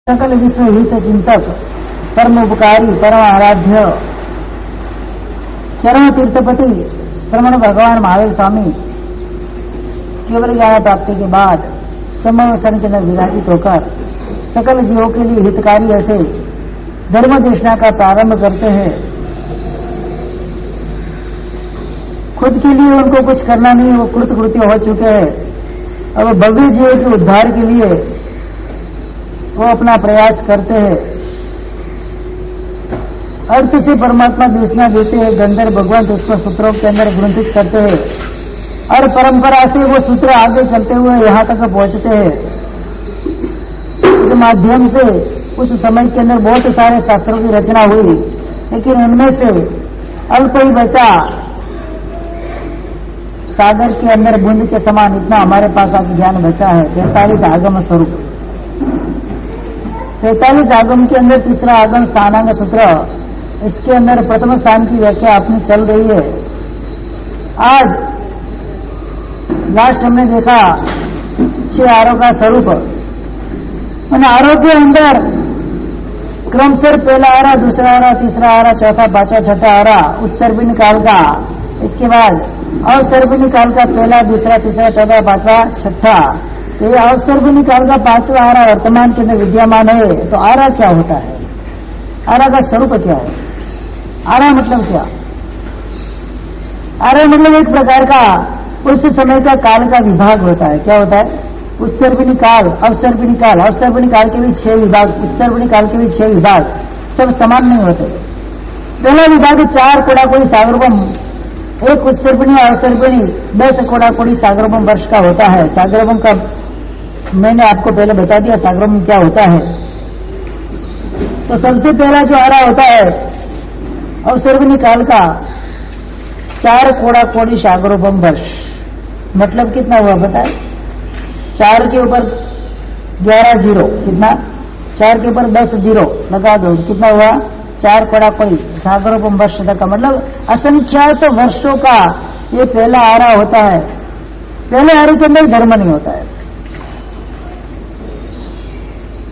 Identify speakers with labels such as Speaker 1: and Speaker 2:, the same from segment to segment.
Speaker 1: सकल विश्व हित चिंतक परम उपकारी परम आराध्य चरण तीर्थपति श्रमण भगवान महावीर स्वामी केवल ज्ञान प्राप्ति के बाद समवसन के अंदर विराजित होकर सकल जीवों के लिए हितकारी ऐसे धर्म देशना का प्रारंभ करते हैं। खुद के लिए उनको कुछ करना नहीं, वो कृतकृत्य हो चुके हैं। अब भव्य जीवों के उद्धार के लिए वो अपना प्रयास करते हैं। अर्थ से परमात्मा देशना देते हैं, गंधर्व भगवान उसको सूत्रों के अंदर ग्रंथित करते हैं और परंपरा से वो सूत्र आगे चलते हुए यहां तक पहुंचते हैं। इस माध्यम से उस समय के अंदर बहुत सारे शास्त्रों की रचना हुई, लेकिन उनमें से अल्प ही बचा सागर के अंदर बूंद के समान इतना हमारे पास आज ज्ञान बचा है। 43 आगम स्वरूप 43 आगम के अंदर तीसरा आगम स्थानांग सूत्र, इसके अंदर प्रथम स्थान की व्याख्या अपनी चल रही है। आज लास्ट हमने देखा 6 आरों का स्वरूप। उन आरों के अंदर क्रमशः पहला आरा, दूसरा आरा, तीसरा आरा, चौथा, पांचवा, छठा आरा उत्सर्पिणी काल का, इसके बाद अवसर्पिणी काल का पहला, दूसरा, तीसरा, चौथा, पांचवा, छठा। तो ये अवसर्पिणी काल का पांचवा आरा वर्तमान के अंदर विद्यमान है। तो आरा क्या होता है? आरा का स्वरूप क्या है? आरा मतलब क्या? आरा मतलब एक प्रकार का उस समय का काल का विभाग होता है। क्या होता है? उत्सर्पिणी काल, अवसर्पिणी काल। अवसर्पिणी काल के भी 6 विभाग, उत्सर्पिणी काल के भी 6 विभाग, सब समान नहीं होते। पहला विभाग 4 कोड़ाकोड़ी सागरोपम, एक उत्सर्पिणी अवसर्पिणी 10 कोड़ाकोड़ी सागरोपम वर्ष का होता है। सागरोपम का मैंने आपको पहले बता दिया सागरोपम क्या होता है। तो सबसे पहला जो आरा होता है अवसर्पिणी काल का 4 कोड़ाकोड़ी सागरोपम वर्ष, मतलब कितना हुआ बताए? 4 के ऊपर 11 जीरो, कितना? 4 के ऊपर 10 जीरो लगा दो, कितना हुआ? 4 कोड़ाकोड़ी सागरोपम वर्ष का मतलब असंख्यात वर्षों का ये पहला आरा होता है। पहले आरे के अंदर धर्म नहीं होता है,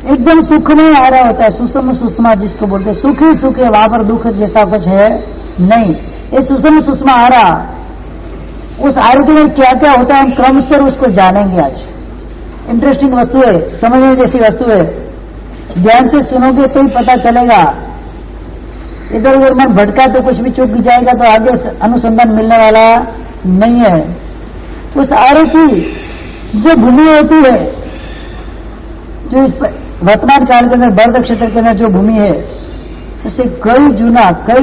Speaker 1: एकदम सुखमय आरा होता है। सुषम सुषमा जिसको बोलते हैं, सुख ही सुख है, वहां पर दुख जैसा कुछ है नहीं। ये सुषम सुषमा आरा, उस आरे के अंदर क्या क्या होता है हम क्रमशः उसको जानेंगे आज। इंटरेस्टिंग वस्तु है, समझने जैसी वस्तु है। ध्यान से सुनोगे तो ही पता चलेगा। इधर उधर मन भटका तो कुछ भी चूक जाएगा तो आगे अनुसंधान मिलने वाला नहीं है। उस आरे की जो भूमि होती है, जो इस वर्तमान काल के अंदर बर्द क्षेत्र के अंदर जो भूमि है, उससे कई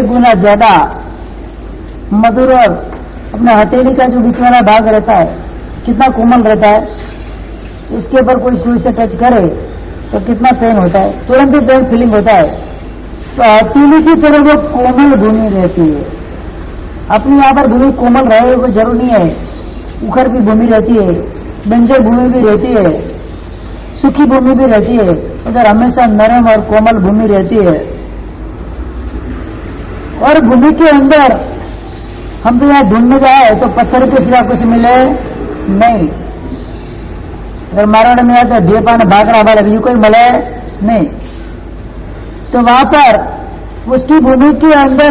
Speaker 1: गुना ज्यादा मधुर और अपने हथेली का जो बीच वाला भाग रहता है कितना कोमल रहता है। इसके ऊपर कोई सुई से टच करे तो कितना पेन होता है, तुरंत ही पेन फीलिंग होता है। तो हथेली की तरह वो कोमल भूमि रहती है। अपनी यहाँ पर भूमि कोमल रहे वो जरूर नहीं है, उखर की भूमि रहती है, बंजर भूमि भी रहती है, सूखी भूमि भी रहती है। उधर हमेशा नरम और कोमल भूमि रहती है। और भूमि के अंदर हम तो यहाँ ढूंढने जाए तो पत्थर के सिवा कुछ मिले नहीं। अगर मारवाड़ में आता ढेपान भागड़ा वाला भी कोई मिले नहीं। तो वहां पर उसकी भूमि के अंदर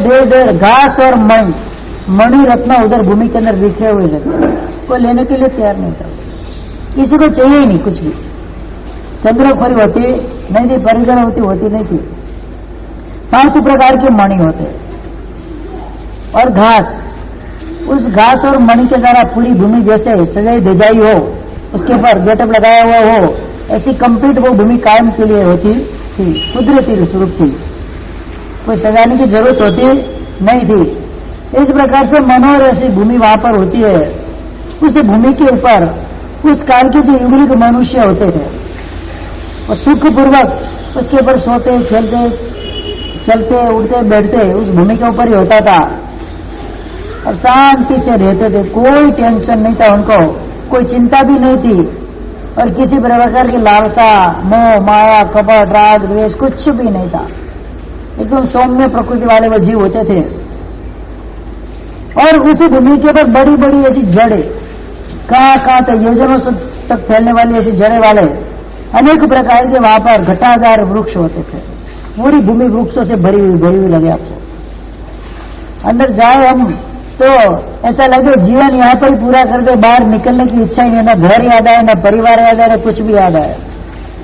Speaker 1: ढेर घास और मणि रत्न उधर भूमि के अंदर बिखरे हुए रहते, कोई लेने के लिए तैयार नहीं था। किसी को चाहिए ही नहीं कुछ भी। चंद्रखोरी होती नहीं थी, परिजन होती नहीं थी। 5 प्रकार के मणि होते और घास। उस घास और मणि के द्वारा पूरी भूमि जैसे सजाई धजाई हो, उसके ऊपर गेटअप लगाया हुआ हो, ऐसी कंप्लीट वो भूमि कायम के लिए होती थी, कुदरती स्वरूप थी, कोई सजाने की जरूरत होती नहीं थी। इस प्रकार से मनोहर ऐसी भूमि वहां पर होती है। उस भूमि के ऊपर उस काल के जो युगलिक मनुष्य होते थे वो सुखपूर्वक उसके ऊपर सोते, खेलते, चलते, उठते, बैठते उस भूमि के ऊपर ही होता था और शांति से रहते थे। कोई टेंशन नहीं था उनको, कोई चिंता भी नहीं थी और किसी प्रकार की लालसा, मोह, माया, कपट, राग, द्वेष कुछ भी नहीं था। एकदम सौम्य प्रकृति वाले वो जीव होते थे। और उसी भूमि के ऊपर बड़ी बड़ी ऐसी जड़ें, कहां तक योजनों तक फैलने वाली ऐसी जड़ें वाले अनेक प्रकार के वहां पर घटादार वृक्ष होते थे, पूरी भूमि वृक्षों से भरी हुई लगे आपको। अंदर जाए हम तो ऐसा लगे जीवन यहां पर ही पूरा कर दे, बाहर निकलने की इच्छा ही नहीं, ना घर याद आए, ना परिवार याद आए, ना कुछ भी याद आए।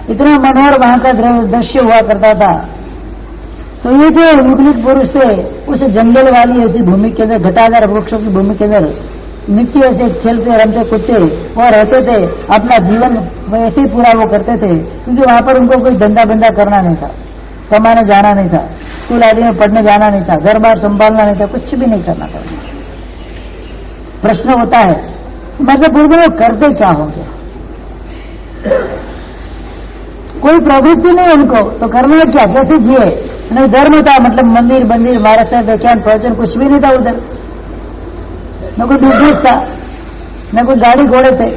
Speaker 1: इतना मनोहर वहां का दृश्य हुआ करता था। तो ये जो युगलिक पुरुष थे, उस जंगल वाली ऐसी भूमि के अंदर, घटादार वृक्षों की भूमि के अंदर नित्य ऐसे खेलते रमते कूदते और रहते थे, अपना जीवन ऐसे ही पूरा वो करते थे, क्योंकि वहां पर उनको कोई धंधा बंदा करना नहीं था, कमाने जाना नहीं था, स्कूल आदि में पढ़ने जाना नहीं था, घर बार संभालना नहीं था, कुछ भी नहीं करना था। प्रश्न होता है मतलब पूर्व वो करते क्या होंगे? कोई प्रवृत्ति नहीं उनको, तो करना है क्या, कैसे जिए? नहीं धर्म था, मतलब मंदिर बंदिर महाराष्ट्र व्याख्यान प्रवचन कुछ भी नहीं था उधर, न कोई बिजनेस था, न कोई गाड़ी घोड़े थे,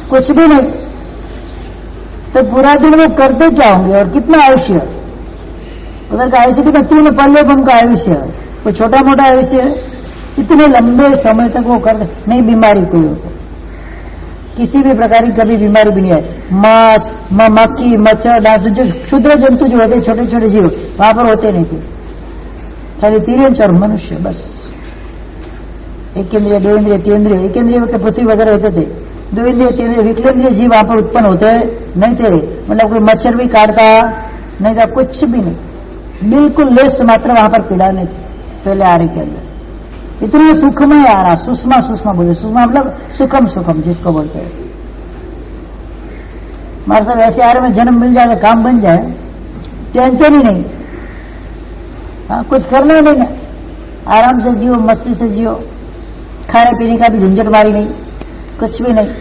Speaker 1: कुछ भी नहीं। तो पूरा दिन वो करते क्या होंगे और कितना आयुष्य? उधर का आयुष्य कितना, 3 पल्लेपन का आयुष्य है, कोई छोटा मोटा आयुष्य है? इतने लंबे समय तक वो कर, नहीं बीमारी कोई होती, किसी भी प्रकार की कभी बीमारी भी नहीं है। मांस, मक्खी, मच्छर, डांस, जो क्षुद्र जंतु जो होते छोटे छोटे जीव वहां पर होते नहीं थे, खाली तिरंज और मनुष्य बस। एक इंद्रिय, 2 इंद्रिय, 3 इंद्रिय, एक इंद्रिय तो पृथ्वी वगैरह होते थे, 2 इंद्रिय, 3 इंद्रिय, विकलेंद्रिय जीव वहां पर उत्पन्न होते नहीं थे, मतलब कोई मच्छर भी काटता नहीं था, कुछ भी नहीं, बिल्कुल लेस मात्र वहां पर पीड़ा नहीं थी पहले आरे के अंदर। इतने सुखमय आ रहा, सुषमा सुषमा बोले, सुषमा मतलब सुखम सुखम जिसको बोलते हैं। हमारे साथ ऐसे आरे में जन्म मिल जाए, काम बन जाए, टेंशन ही नहीं, हाँ कुछ करना ही नहीं, आराम से जियो, मस्ती से जियो, खाने पीने का भी झंझट मारी नहीं, कुछ भी नहीं।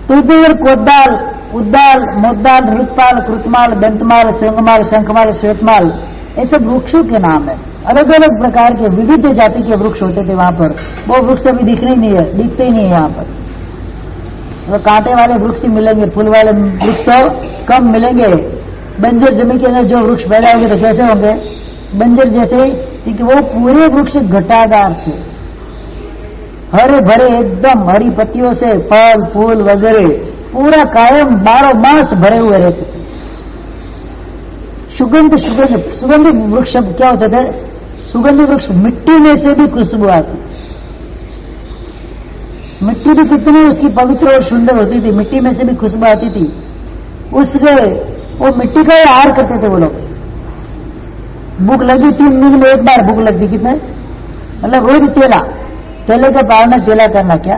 Speaker 1: तो इधर कोदाल, उद्दाल, मोद्दाल, ऋतपाल, कृतमाल, दंतमाल, श्रृंगमाल, शंखमाल, श्वेतमाल, ऐसे वृक्षों के नाम है। अलग अलग प्रकार के विविध जाति के वृक्ष होते थे वहां पर, वो वृक्ष अभी दिखने ही नहीं है, दिखते ही नहीं है यहाँ पर। तो कांटे वाले वृक्ष ही मिलेंगे, फूल वाले वृक्ष तो कम मिलेंगे। बंजर जमीन के अंदर जो वृक्ष पैदा होंगे तो कैसे होंगे? बंजर जैसे, क्योंकि वो पूरे वृक्ष घटादार थे, हरे भरे एकदम, हरी पत्तियों से फल फूल वगैरह पूरा कायम 12 मास भरे हुए रहते थे। सुगंधित वृक्ष क्या होते थे? सुगंधित वृक्ष, मिट्टी में से भी खुशबू आती, मिट्टी भी कितनी उसकी पवित्र और सुंदर होती थी, मिट्टी में से भी खुशबू आती थी। उसके वो मिट्टी का ही आहार करते थे वो लोग। भूख लगी 3 दिन में एक बार भूख लगती, कितने मतलब रोज तेले का पालना, तेला करना क्या,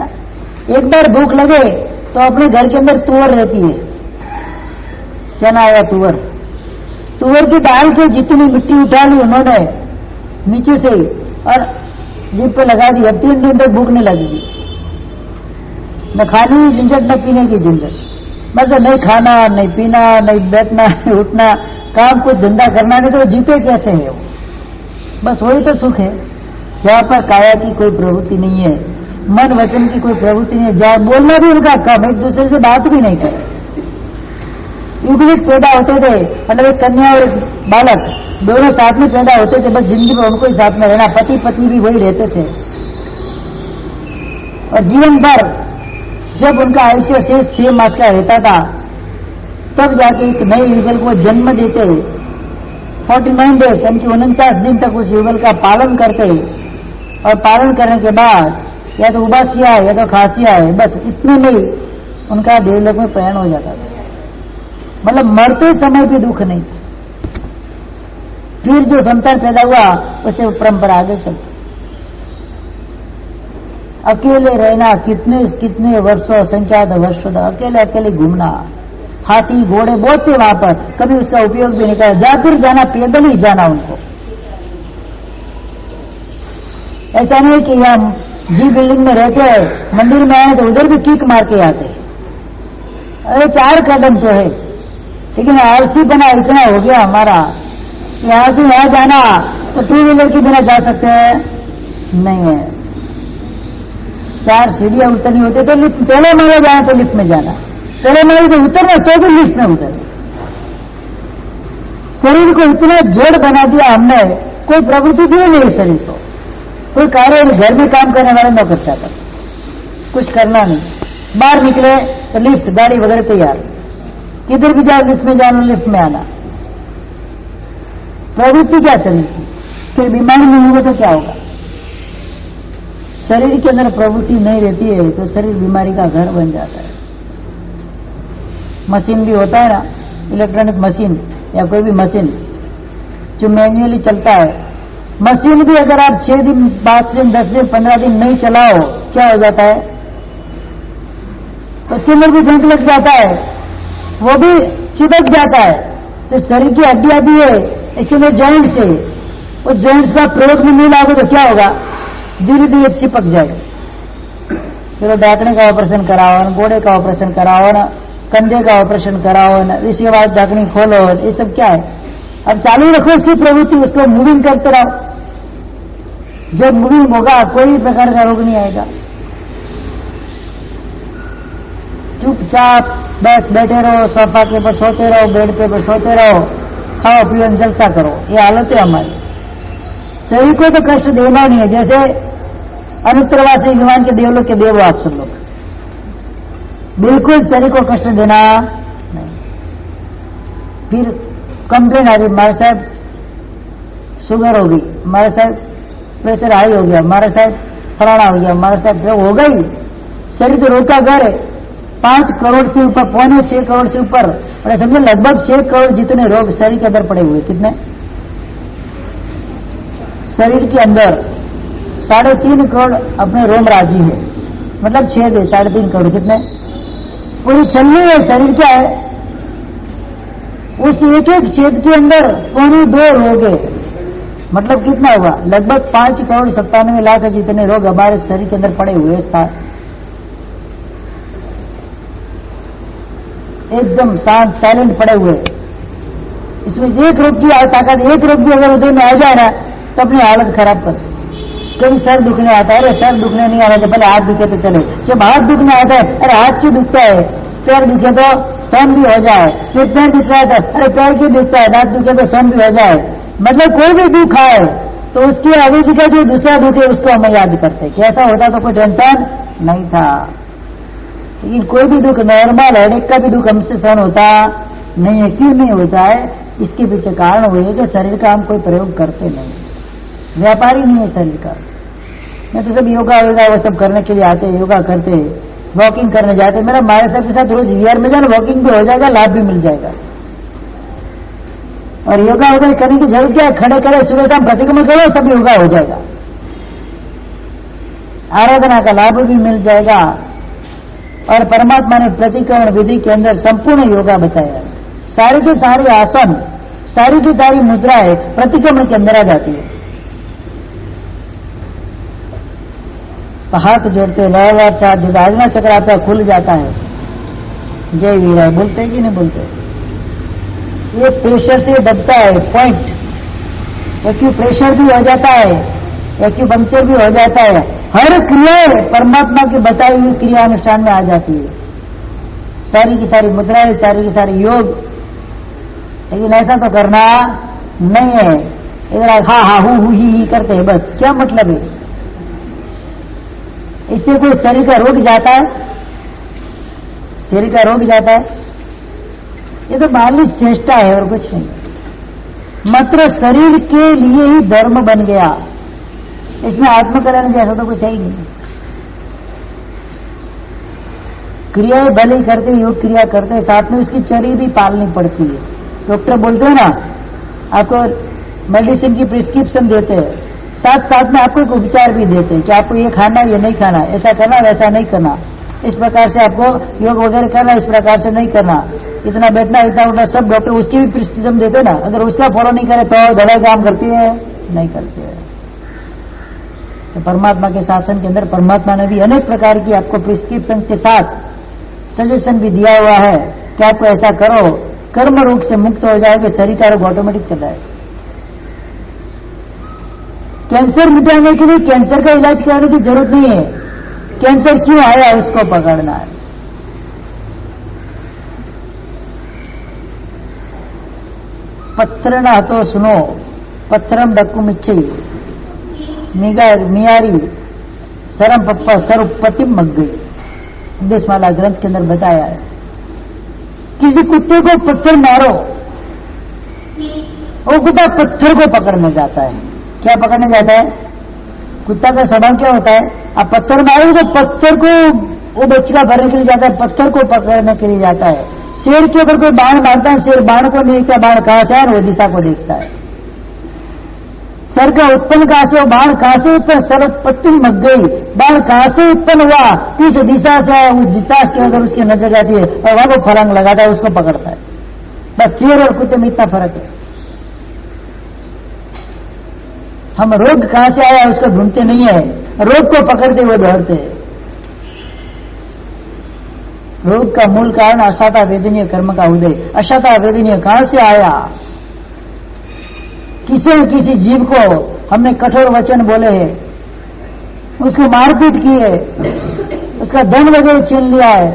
Speaker 1: एक बार भूख लगे तो अपने घर के अंदर तुअर रहती है, चना या तुअर की दाल से जितनी मिट्टी उठा ली उन्होंने नीचे से और जीभ पे लगा दी, अब 3 दिन तक भूख नहीं लगेगी, न खाने की झंझट न पीने की झंझट, बस नहीं खाना नहीं पीना नहीं बैठना नहीं उठना, काम कुछ धंधा करना नहीं, तो वो जीते कैसे है वो? बस वही तो सुख है, जहां पर काया की कोई प्रवृत्ति नहीं है, मन वचन की कोई प्रवृत्ति नहीं है, जहां बोलना भी उनका कम, एक दूसरे से बात भी नहीं करे। युगलिक पैदा होते थे, मतलब एक कन्या और एक बालक दोनों साथ में पैदा होते थे, बस जिंदगी में उनको ही साथ में रहना, पति पत्नी भी वही रहते थे। और जीवन भर जब उनका आयुष्य से 6 मास का रहता था, तब जाके एक नए युगल को जन्म देते, 49 डेज यानी कि 49 दिन तक उस युगल का पालन करते, और पालन करने के बाद या तो उबासिया है या तो खांसिया है, बस इतने में ही उनका देवलोक में प्रयाण हो जाता था, मतलब मरते समय भी दुख नहीं। फिर जो संतान पैदा हुआ उसे परंपरा आगे चलती। अकेले रहना कितने कितने वर्षों, संख्यात वर्षों तक अकेले अकेले घूमना, हाथी घोड़े बहुत थे वहां पर, कभी उसका उपयोग भी नहीं करा, जा फिर जाना, पैदल ही जाना उनको। ऐसा नहीं कि हम जी बिल्डिंग में रहते हैं, मंदिर में आए तो उधर भी किक मार के आते, अरे 4 कदम तो है, लेकिन आलसी बना इतना हो गया हमारा, यहां से यहां जाना तो 2 व्हीलर के बिना जा सकते हैं नहीं है, 4 सीढ़ियां उतरनी होती तो लिफ्ट, पहले मारे जाए तो लिफ्ट में जाना, पहले मारे तो उतरना तो भी लिफ्ट में उतर। शरीर को इतना जड़ बना दिया हमने, कोई प्रवृत्ति दी नहीं शरीर को, कोई कार्य घर में काम करने वाले न करता था, कुछ करना नहीं, बाहर निकले तो लिफ्ट गाड़ी वगैरह तैयार, किधर भी जाओ लिफ्ट में जाना, लिफ्ट में आना। प्रवृत्ति क्या शरीर की, फिर बीमारी नहीं होगा तो क्या होगा? शरीर के अंदर प्रवृत्ति नहीं रहती है तो शरीर बीमारी का घर बन जाता है। मशीन भी होता है ना, इलेक्ट्रॉनिक मशीन या कोई भी मशीन जो मैन्युअली चलता है, मशीन भी अगर आप 6 दिन 5 दिन 10 दिन 15 दिन नहीं चलाओ, क्या हो जाता है? उसके अंदर भी जंग लग जाता है, वो भी चिपक जाता है। तो शरीर की हड्डियां भी है, इसके अंदर जॉइंट्स है, उस जॉइंट्स का प्रयोग में नहीं लागू तो क्या होगा? धीरे धीरे चिपक जाएगा। फिर ढाकने का ऑपरेशन कराओ, गोड़े का ऑपरेशन कराओ ना, कंधे का ऑपरेशन कराओ ना, इसके बाद ढाकनी खोलो, ये सब क्या है? अब चालू रखो उसकी प्रवृत्ति, उसको मूविंग करते रहो। जब मूविंग होगा कोई भी प्रकार का रोग नहीं आएगा। चुपचाप बस बैठे रहो, सोफा के ऊपर सोते रहो, बेड पे ऊपर सोते रहो, खाओ पियो जलसा करो, ये हालत है हमारी। शरीर को तो कष्ट देना नहीं है, जैसे अनुत्तरवासी भगवान के देवलोक के देव आप सब लोग, बिल्कुल शरीर को कष्ट देना नहीं। फिर कंप्लेन आ गई, हमारे साहब शुगर हो गई, हमारे साहब प्रेशर हाई हो गया, हमारे साहब फलाना हो गया, हमारे साहब जो हो गई। शरीर तो रोग का घर है, 5 करोड़ से ऊपर, 6.25 करोड़ से ऊपर, और समझे लगभग 6 करोड़ जितने रोग शरीर के अंदर पड़े हुए। कितने? शरीर के अंदर 3.5 करोड़ अपने रोम राजी है, मतलब 6 दे 3.5 करोड़, कितने? पूरी छलनी है। शरीर क्या है? उस एक एक छेद के अंदर 2 रोग है, मतलब कितना हुआ? लगभग 5 करोड़ 97 लाख जितने रोग हमारे शरीर के अंदर पड़े हुए था। एकदम शांत साइलेंट पड़े हुए। इसमें एक रोग की ताकत, एक रोग भी अगर उधर में आ जाए ना तो अपनी हालत खराब कर। कभी सर दुखने आता है, अरे सर दुखने नहीं आ रहा तो पहले हाथ दुखे तो चले। जब हाथ दुखने आता है, अरे हाथ क्यों दुखता है? पैर दुखे तो सहन भी हो जाए। फिर पैर दुख रहा है तो अरे पैर क्यों दुखता है? दांत दुखे तो सहन भी हो जाए। मतलब कोई भी दुख आए तो उसकी अवधि का जो दूसरा दुख है उसको हम याद करते हैं कि ऐसा होता तो कोई टेंशन नहीं था। लेकिन कोई भी दुख नॉर्मल है, एक का भी दुख हमसे सहन होता नहीं है। क्यों नहीं होता है? इसके पीछे कारण हुए कि शरीर का हम कोई प्रयोग करते नहीं, व्यापारी नहीं है शरीर का। मैं तो सब योगा वो सब करने के लिए आते, योगा करते, वॉकिंग करने जाते। मेरा हमारे साथ के साथ रोज ईयर में जाना, वॉकिंग भी हो जाएगा, लाभ भी मिल जाएगा। और योगा वगैरह करने की जरूरत क्या है? खड़े खड़े सुबह शाम प्रतिक्रमण करो, सब योगा हो जाएगा। आराधना का लाभ भी मिल जाएगा। और परमात्मा ने प्रतिक्रमण विधि के अंदर संपूर्ण योगा बताया। सारी की सारी आसन, सारी की सारी मुद्राएं प्रतिक्रमण के अंदर आ जाती है। तो हाथ जोड़ते लगातार साथ जो आजमा चक्र आता है खुल जाता है। जय वीरा बोलते कि नहीं बोलते? ये प्रेशर से दबता है पॉइंट। एक्यू प्रेशर भी हो जाता है, एक्यू पंक्चर भी हो जाता है। हर क्रिया परमात्मा की बताई हुई क्रिया अनुष्ठान में आ जाती है। सारी की सारी मुद्राएं, सारी की सारी योग। लेकिन ऐसा तो करना नहीं है। इधर हा हा हु ही करते हैं, बस क्या मतलब है? इससे कोई शरीर का रोग जाता है? शरीर का रोग जाता है? ये तो बाहरी चेष्टा है और कुछ नहीं। मात्र शरीर के लिए ही धर्म बन गया। इसमें आत्मकल्याण जैसा तो कुछ है ही नहीं। क्रियाएं भले करते, योग क्रिया करते, साथ में उसकी चरी भी पालनी पड़ती है। डॉक्टर बोलते हैं ना, आपको मेडिसिन की प्रिस्क्रिप्शन देते हैं, साथ साथ में आपको एक उपचार भी देते हैं कि आपको ये खाना, ये नहीं खाना, ऐसा करना, वैसा नहीं करना, इस प्रकार से आपको योग वगैरह करना, इस प्रकार से नहीं करना, इतना बैठना, इतना उठना, सब डॉक्टर उसकी भी प्रिस्क्रिप्शन देते ना। अगर उसका फॉलो नहीं करे तो दवाई काम करती है? नहीं करती है। तो परमात्मा के शासन के अंदर परमात्मा ने भी अनेक प्रकार की आपको प्रिस्क्रिप्शन के साथ सजेशन भी दिया हुआ है कि आपको ऐसा करो, कर्म रोग से मुक्त हो जाएगा, शरीर का रोग ऑटोमेटिक चल जाएगा। कैंसर मिटाने के लिए कैंसर का इलाज कराने की जरूरत नहीं है। कैंसर क्यों आया उसको पकड़ना है। पत्र ना तो सुनो, पत्रम डक्कुम इच्छे मियारी सरम पप्पा सर्वपति मग गई। देशमाला ग्रंथ के अंदर बताया है। किसी कुत्ते को पत्थर मारो, वो कुत्ता पत्थर को पकड़ने जाता है। क्या पकड़ने जाता है? कुत्ता का स्वभाव क्या होता है? आप पत्थर मारो तो पत्थर को वो बच्चा भरने के लिए जाता है, पत्थर को पकड़ने के लिए जाता है। शेर के ऊपर कोई बाण मारता है, शेर बाण को नहीं देखता, बाण कहां से है वो दिशा को देखता है। सर का उत्पन्न कहां से, बाण कहां से उत्पन्न, सर्वोत्पत्ति मच गई, बाण कहां से उत्पन्न हुआ, किस दिशा से है, उस दिशा के अगर उसकी नजर जाती है और वहां को फलांग लगाता है, उसको पकड़ता है। बस शेर और कुत्ते में इतना फर्क है। हम रोग कहां से आया उसको ढूंढते नहीं है, रोग को पकड़ते हुए दौड़ते हैं। रोग का मूल कारण अशाता वेदनीय कर्म का उदय। अशाता वेदनीय कहां से आया? किसी न किसी जीव को हमने कठोर वचन बोले हैं, उसको मारपीट की है, उसका धन वगैरह छीन लिया है,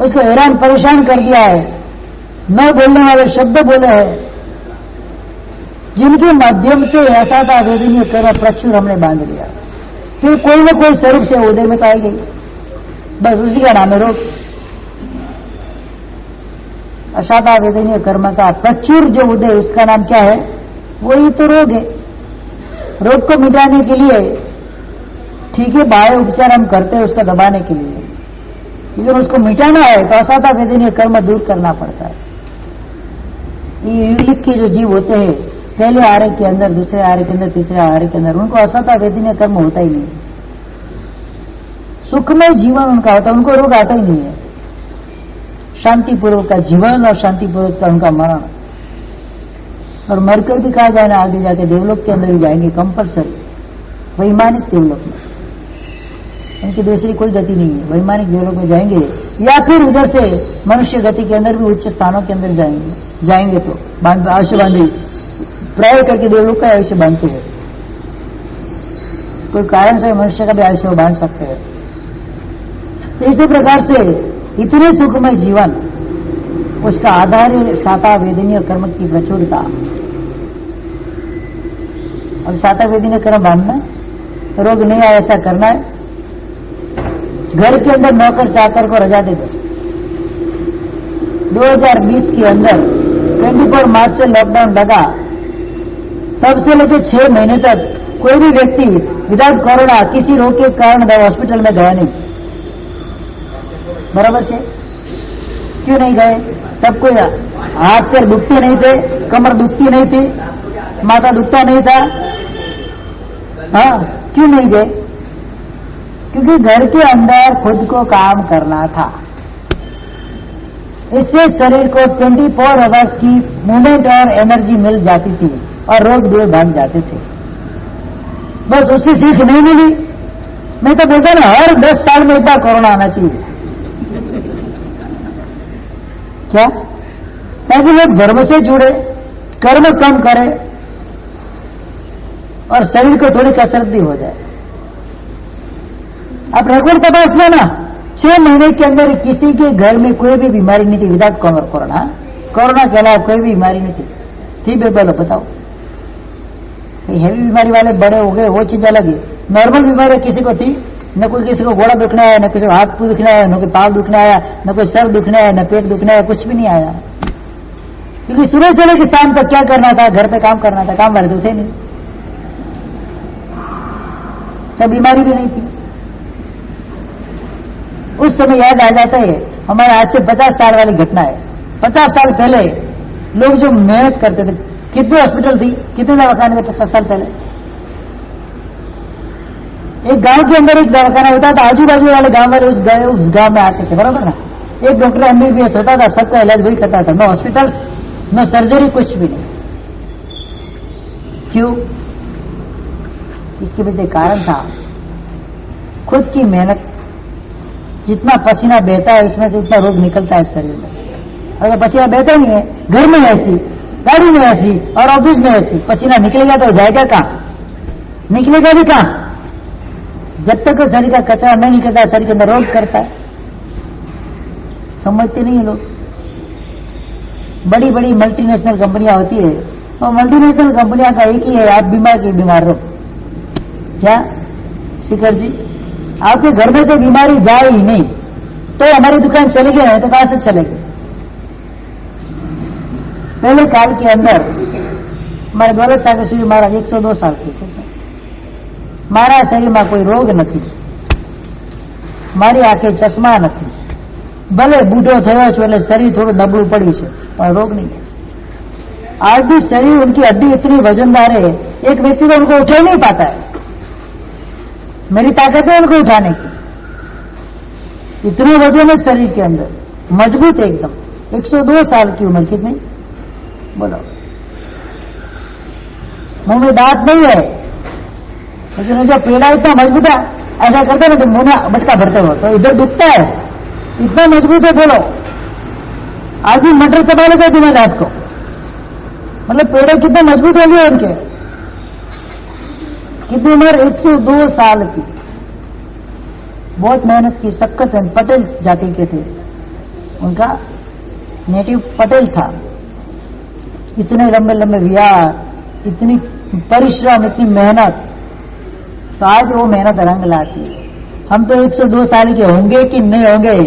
Speaker 1: उसको हैरान परेशान कर दिया है, न बोलने वाले शब्द बोले हैं, जिनके माध्यम से अशाता वेदनीय कर्म प्रचुर हमने बांध लिया। फिर कोई न कोई स्वरूप से उदय में पाई गई, बस उसी का नाम है रोग। अशाता वेदनीय कर्म का प्रचुर जो उदय, उसका नाम क्या है? वही तो रोग है। रोग को मिटाने के लिए ठीक है बाह्य उपचार हम करते हैं उसको दबाने के लिए, लेकिन उसको मिटाना है तो अशाता वेदनीय कर्म दूर करना पड़ता है। ये युगलिक के जो जीव होते हैं, पहले आर्य के अंदर, दूसरे आर्य के अंदर, तीसरे आर्य के अंदर, उनको अशाता वेदनीय कर्म होता ही नहीं। सुखमय जीवन उनका होता है, उनको रोग आता ही नहीं है। शांतिपूर्वक का जीवन और शांतिपूर्वक का उनका मरण। और मरकर भी कहा जाए ना, आगे जाके देवलोक के अंदर भी जाएंगे कंपल्सरी, वैमानिक देवलोक में। उनकी दूसरी कोई गति नहीं है, वैमानिक देवलोक में जाएंगे, या फिर उधर से मनुष्य गति के अंदर भी उच्च स्थानों के अंदर जाएंगे तो आयुष्य बांधे प्राय करके देवलोक का आयुष्य बांधते हैं। कोई कारण से मनुष्य का भी आयुष्य बांध सकते हैं। तो इसी प्रकार से इतने सुखमय जीवन, उसका आधार है शाता वेदनीय कर्म की प्रचुरता। अब शाता वेदनीय कर्म बांधना, रोग नहीं आए ऐसा करना है। घर के अंदर नौकर चाकर को रजा दे दो। 2020 के अंदर 24 मार्च से लॉकडाउन लगा, तब से लेकर 6 महीने तक कोई भी व्यक्ति विदाउट कोरोना किसी रोग के कारण हॉस्पिटल में गया नहीं। बराबर से क्यों नहीं गए? तब कोई हाथ पैर दुखते नहीं थे, कमर दुखती नहीं थी, माथा दुखता नहीं था। हाँ, क्यों नहीं गए? क्योंकि घर के अंदर खुद को काम करना था। इससे शरीर को 24 आवर्स की मूवमेंट और एनर्जी मिल जाती थी और रोग दूर भाग जाते थे। बस उसकी सीख नहीं मिली। मैं तो बोलता ना, हर 10 साल में इतना कोरोना आना चाहिए। क्या? ताकि लोग धर्म से जुड़े, कर्म कम करें और शरीर को थोड़ी कसरत भी हो जाए। आप रिकॉर्ड तपास लो ना, 6 महीने के अंदर किसी के घर में कोई भी बीमारी नहीं थी विदाउट कोरोना। कोरोना के अलावा कोई भी बीमारी नहीं थी बोलो, बताओ। हैवी बीमारी वाले बड़े हो गए, वो चीज अलग है। नॉर्मल बीमारी किसी को थी, न कोई किसी को घोड़ा दुखना आया, न किसी को हाथ दुखना आया, न कोई पाँव दुखना आया, न कोई सर दुखना आया, न पेट दुखना आया, कुछ भी नहीं आया। क्योंकि सुबह से लेकर शाम तक क्या करना था? घर पे काम करना था, काम वाले तो थे नहीं, सब बीमारी भी नहीं थी। उस समय याद आ जाता है हमारे आज से 50 साल वाली घटना है। 50 साल पहले लोग जो मेहनत करते थे, कितने हॉस्पिटल थी, कितने दवाखाने थे 50 साल पहले? एक गांव के अंदर एक दवाखाना होता था, आजू बाजू वाले गांव वाले उस गांव में आते थे, बराबर ना। एक डॉक्टर एमबीबीएस होता था, सबका इलाज वही करता था, नो हॉस्पिटल, नो सर्जरी, कुछ भी नहीं। क्यों? इसके पीछे कारण था खुद की मेहनत। जितना पसीना बहता है उसमें से उतना रोग निकलता है शरीर में। अगर पसीना बहता नहीं है, घर में ऐसी, गाड़ी में ऐसी और ऑफिस में ऐसी, पसीना निकलेगा तो जाएगा कहां? निकलेगा भी कहां? जब तक शरीर का कचरा नहीं निकलता, शरीर के अंदर रोग करता है। समझते नहीं है लोग। बड़ी बड़ी मल्टीनेशनल कंपनियां होती है, और मल्टीनेशनल कंपनियां का एक ही है, आप बीमार के बीमार रहो। क्या शिखर जी, आपके घर में से बीमारी जाए ही नहीं तो हमारी दुकान चलेगी नहीं तो कहां से चलेगी? पहले काल के अंदर मारे दौलत सागर श्री महाराज 102 साल के थे। मारा शरीर में कोई रोग नहीं, मारी आंखें चश्मा नहीं, भले बूढ़ो थयो छो એટલે शरीर थोड़ो नबळું પડ્યું છે पर रोग नहीं है। आज भी शरीर उनकी हड्डी इतनी वजनदार है, एक व्यक्ति तो उनको उठा नहीं पाता है। मेरी ताकत है उनको उठाने की, इतने वजन है शरीर के अंदर, मजबूत है एकदम। 102 साल की उम्र, कितनी बोलो। मुंह में दांत नहीं है, लेकिन जो पेड़ा इतना मजबूत है, ऐसा करते ना तो मुंह में बटका भरते हो तो इधर दुखता है, इतना मजबूत है। बोलो आज भी मटर चबा लेते बिना दांत को, मतलब पेड़े कितने मजबूत हो गए उनके। कितनी उम्र? 102 साल की। बहुत मेहनत की, सख्त है। पटेल जाति के थे, उनका नेटिव पटेल था। इतने लंबे लंबे विहार, इतनी परिश्रम, इतनी मेहनत, तो आज वो मेहनत रंग लाती है। हम तो 102 साल के होंगे कि नहीं होंगे?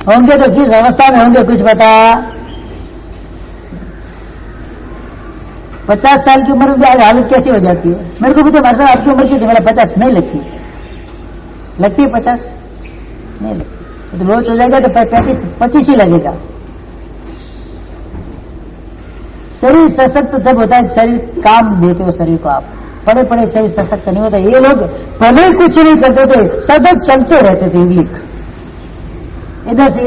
Speaker 1: होंगे तो किस अवस्था में होंगे कुछ बता। 50 साल की उम्र में आज हालत कैसी हो जाती है? मेरे को भी तो मारता आपकी उम्र की थी, मेरा 50 नहीं लगती। लगती है 50? नहीं लगती। तो रोज हो जाएगा तो 35-25 ही लगेगा। शरीर सशक्त तब होता है, शरीर काम देते हो शरीर को आप। पड़े पड़े शरीर सशक्त नहीं होता। ये लोग पहले कुछ नहीं करते थे, सतत चलते रहते थे। इधर से